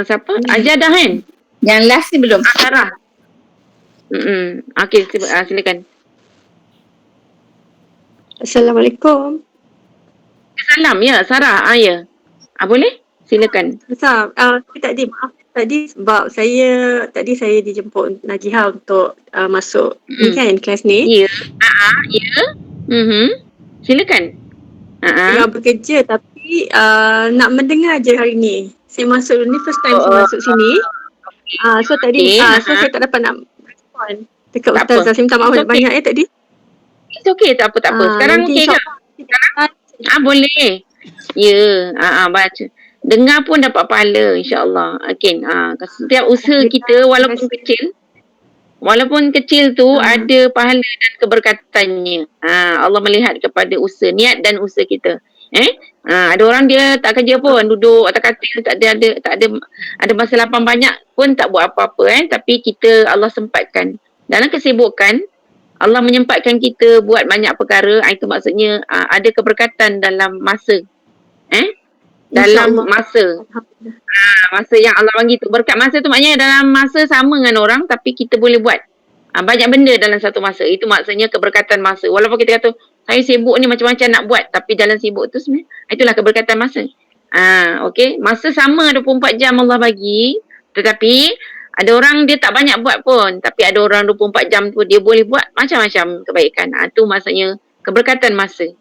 Siapa? Aja dah kan? Yang last ni belum. Sarah. Okay, silakan. Assalamualaikum. Salam ya, Sarah. Ya. Boleh? Silakan. Besar. Maaf tadi sebab saya dijemput Najihah untuk masuk ni kan kelas ni. Ya. Ya. Silakan. Tengah bekerja tapi nak mendengar je hari ni. Saya masuk ni first time saya masuk sini. So tadi saya tak dapat nak respon dekat Ustazah. Saya minta maaf banyak tadi. It's okay, tak apa. Sekarang okey ke? Sekarang boleh. Ya, baca. Dengar pun dapat pahala insya-Allah. Okay. Setiap usaha kita walaupun kecil tu ada pahala dan keberkatannya. Allah melihat kepada usaha, niat dan usaha kita. Ada orang dia tak kerja pun, duduk atas katil, tak ada masa lapang banyak pun tak buat apa-apa tapi kita Allah sempatkan. Dalam kesibukan Allah menyempatkan kita buat banyak perkara. Itu maksudnya ada keberkatan dalam masa. Dalam masa. Masa yang Allah bagi tu. Berkat masa tu maknanya dalam masa sama dengan orang tapi kita boleh buat banyak benda dalam satu masa. Itu maksudnya keberkatan masa. Walaupun kita kata saya sibuk ni macam-macam nak buat tapi dalam sibuk tu sebenarnya itulah keberkatan masa. Okay. Masa sama 24 jam Allah bagi tetapi ada orang dia tak banyak buat pun tapi ada orang 24 jam tu dia boleh buat macam-macam kebaikan. Itu maksudnya keberkatan masa.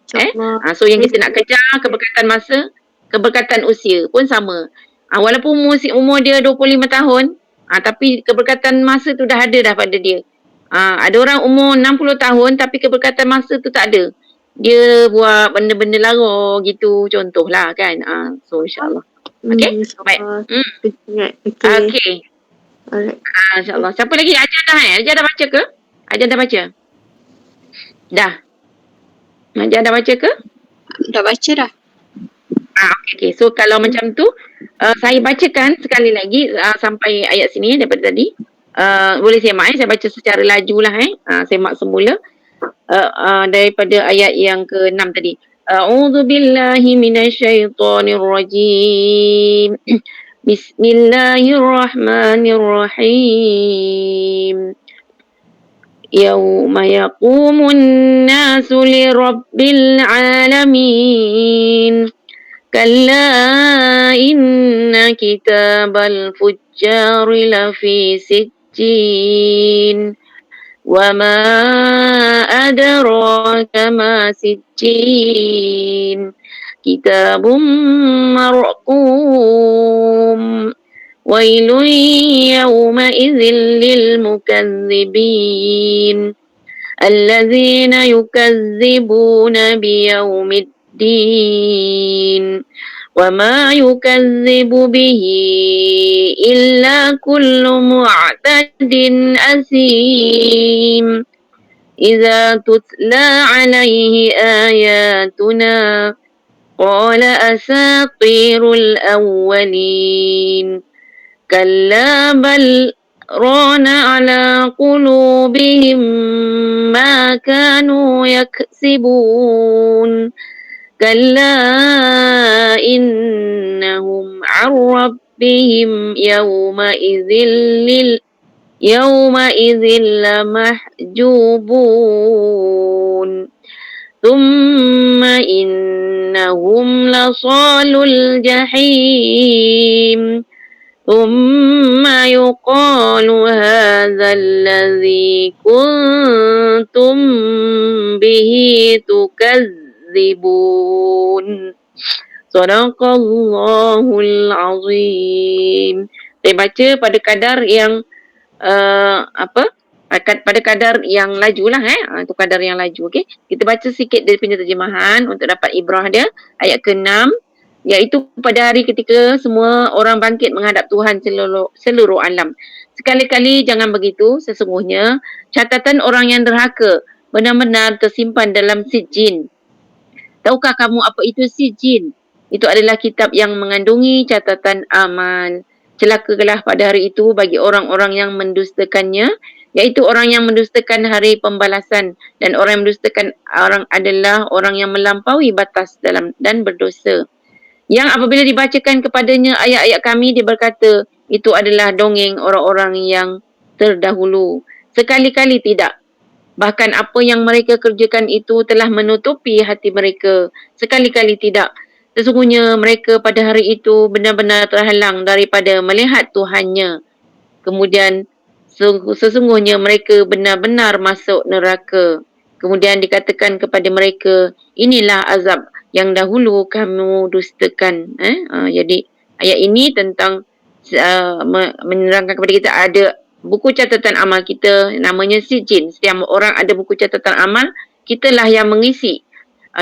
So yang kita nak kejar keberkatan masa, keberkatan usia pun sama. Walaupun umur dia 25 tahun tapi keberkatan masa tu dah ada dah pada dia. Ada orang umur 60 tahun tapi keberkatan masa tu tak ada. Dia buat benda-benda lara gitu contohlah kan. So insyaAllah. Okay? Baik. Okay. Alright. InsyaAllah. Siapa lagi? Ajar dah Ajar dah baca ke? Ajar dah baca? Dah. Najah dah baca ke? Dah baca dah. Okay. So kalau macam tu, saya bacakan sekali lagi sampai ayat sini daripada tadi. Boleh semak saya baca secara laju lah semak semula daripada ayat yang ke-6 tadi. A'udzu billahi minasyaitonir rajim. Bismillahirrahmanirrahim. Yauma yaqumun nasu li rabbil alamin. Kalla inna kitabal fujjari lafi sijjin. Wa ma adraka ma sijjin. Kitabum marqum. Wailun yawma idzin lil mukazzibin. Alladzina yukazzibuna biyaumiddin. وما يكذب به إلا كل معتد أثيم إذا تتلى عليه آياتنا قال أساطير الأولين كلا بل ران على قلوبهم ما كانوا يكسبون كلا إنهم عن ربهم يومئذ لمحجوبون ثم إنهم لصالو الجحيم ثم يقال هذا الذي كنتم به تكذبون. Sadaqallahul azim. Saya baca pada kadar yang pada kadar yang laju lah itu kadar yang laju. Okey, kita baca sikit dari penterjemahan untuk dapat ibrah dia. Ayat ke-6, iaitu pada hari ketika semua orang bangkit menghadap Tuhan seluruh alam. Sekali-kali jangan begitu, sesungguhnya catatan orang yang derhaka benar-benar tersimpan dalam sijjin. Tahukah kamu apa itu sijjin? Itu adalah kitab yang mengandungi catatan amal. Celakalah pada hari itu bagi orang-orang yang mendustakannya, iaitu orang yang mendustakan hari pembalasan, dan orang yang mendustakan orang adalah orang yang melampaui batas dan berdosa. Yang apabila dibacakan kepadanya ayat-ayat kami, dia berkata, itu adalah dongeng orang-orang yang terdahulu. Sekali-kali tidak. Bahkan apa yang mereka kerjakan itu telah menutupi hati mereka. Sekali-kali tidak. Sesungguhnya mereka pada hari itu benar-benar terhalang daripada melihat Tuhannya. Kemudian sesungguhnya mereka benar-benar masuk neraka. Kemudian dikatakan kepada mereka, inilah azab yang dahulu kamu dustakan. Jadi ayat ini tentang menerangkan kepada kita ada buku catatan amal kita, namanya sijjin. Setiap orang ada buku catatan amal, kitalah yang mengisi,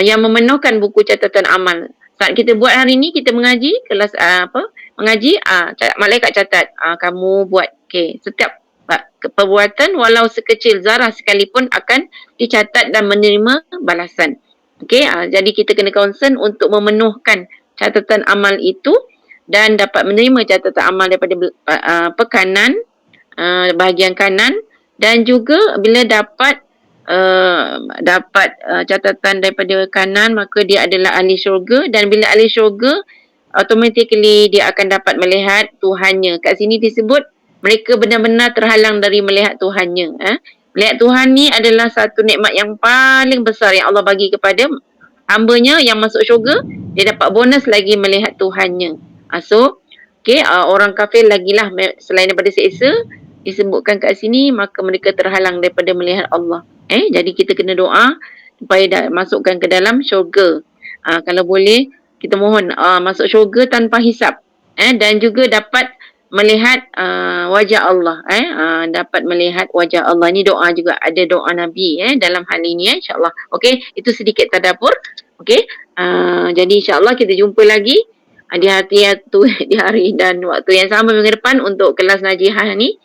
yang memenuhkan buku catatan amal. Saat kita buat hari ni, kita mengaji, kelas mengaji, malaikat catat, kamu buat. Okay. Setiap perbuatan walau sekecil zarah sekalipun akan dicatat dan menerima balasan. Okay. Jadi kita kena concern untuk memenuhkan catatan amal itu dan dapat menerima catatan amal daripada kanan, bahagian kanan, dan juga bila dapat catatan daripada kanan, maka dia adalah ahli syurga, dan bila ahli syurga automatically dia akan dapat melihat Tuhannya. Kat sini disebut mereka benar-benar terhalang dari melihat Tuhannya. Melihat Tuhan ni adalah satu nikmat yang paling besar yang Allah bagi kepada hamba-Nya yang masuk syurga. Dia dapat bonus lagi melihat Tuhannya. Orang kafir lagilah selain daripada seksa disebutkan kat sini, maka mereka terhalang daripada melihat Allah. Jadi kita kena doa supaya masukkan ke dalam syurga. Kalau boleh kita mohon masuk syurga tanpa hisap, dan juga dapat melihat wajah Allah, dapat melihat wajah Allah. Ni doa juga, ada doa Nabi dalam hal ini, insya-Allah. Okey, itu sedikit tadabbur. Okey, jadi insya-Allah kita jumpa lagi di hari dan waktu yang sama minggu depan untuk kelas Najihah ni,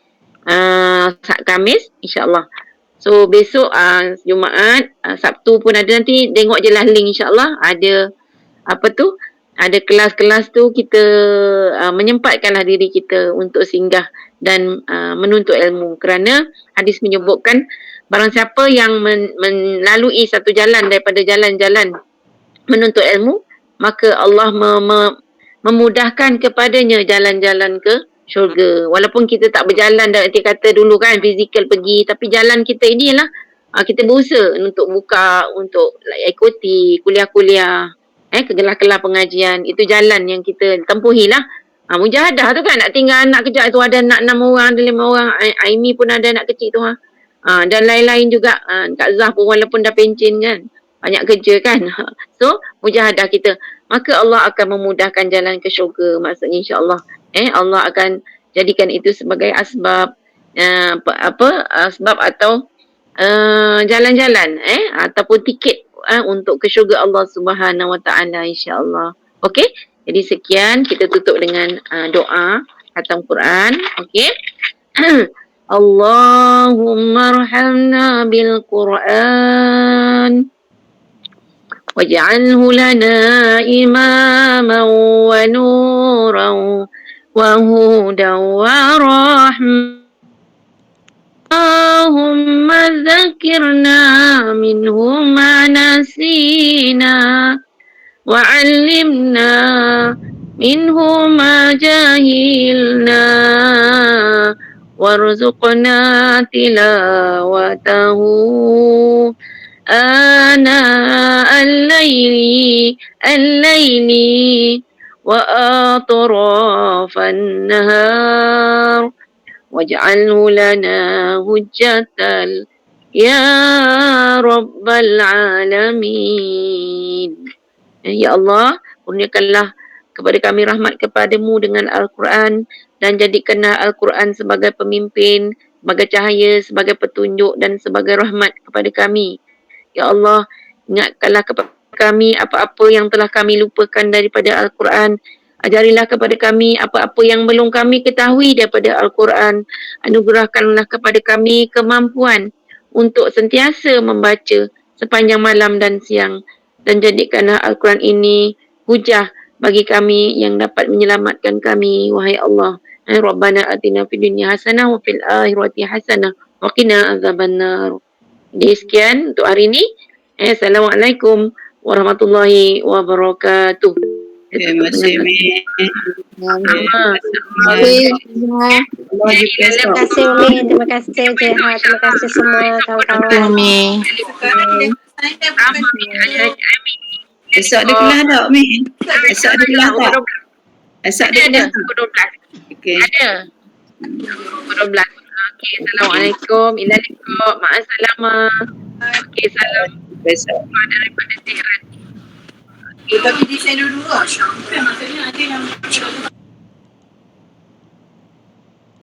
Khamis, insya-Allah. So besok Jumaat, Sabtu pun ada, nanti tengok je lah link insyaAllah. Ada ada kelas-kelas tu, kita menyempatkanlah diri kita untuk singgah dan menuntut ilmu. Kerana hadis menyebutkan barang siapa yang melalui satu jalan daripada jalan-jalan menuntut ilmu, maka Allah memudahkan kepadanya jalan-jalan ke syurga. Walaupun kita tak berjalan, dah nanti kata dulu kan fizikal pergi, tapi jalan kita inilah kita berusaha untuk buka, untuk ikuti kuliah-kuliah, kelas-kelas pengajian. Itu jalan yang kita tempuhilah. Mujahadah tu kan, nak tinggal anak kejap tu, ada anak 6 orang, ada 5 orang. Aimi pun ada anak kecil tu. Dan lain-lain juga. Kak Zah pun walaupun dah pencen kan, banyak kerja kan. So mujahadah kita, maka Allah akan memudahkan jalan ke syurga. Maksudnya insyaAllah Allah akan jadikan itu sebagai asbab asbab atau jalan-jalan ataupun tiket untuk ke syurga Allah Subhanahu Wa Taala insya-Allah. Okey, jadi sekian, kita tutup dengan doa khatam Quran. Okey. Allahumma arhamna bil Quran waj'alhu lana imaman wa nuran wa hudan wa rahmah. Allahumma dzakirna minhu ma nasina wa 'allimna minhu ma jahilna warzuqna tilawatahu ana al-layli wa atrafan nahar waj'alhu lana hujjatan ya rabbal alamin. Ya Allah, kurniakanlah kepada kami rahmat kepadamu dengan Al-Quran, dan jadikanlah Al-Quran sebagai pemimpin, sebagai cahaya, sebagai petunjuk dan sebagai rahmat kepada kami. Ya Allah, ingatkanlah kepada kami apa-apa yang telah kami lupakan daripada Al-Quran. Ajarilah kepada kami apa-apa yang belum kami ketahui daripada Al-Quran. Anugerahkanlah kepada kami kemampuan untuk sentiasa membaca sepanjang malam dan siang. Dan jadikanlah Al-Quran ini hujah bagi kami yang dapat menyelamatkan kami, wahai Allah. Rabbana atina fid dunya hasanah wa fil akhirati hasanah wa qina azabannar. Jadi sekian untuk hari ini. Assalamualaikum warahmatullahi wabarakatuh. Terima kasih, Mi. Terima kasih Umi, terima kasih Jeha, terima kasih semua kawan-kawan. Esok ada kelas tak, Mi? Esok ada kelas tak? Esok ada kelas tak? Pukul 12. Okey. Ada. Pukul 12. Okey, Assalamualaikum. Ilaikum. Ma'assalamah. Okey, salam. Besok. Daripada Tehran. Tapi di share dulu lah. Maksudnya ada yang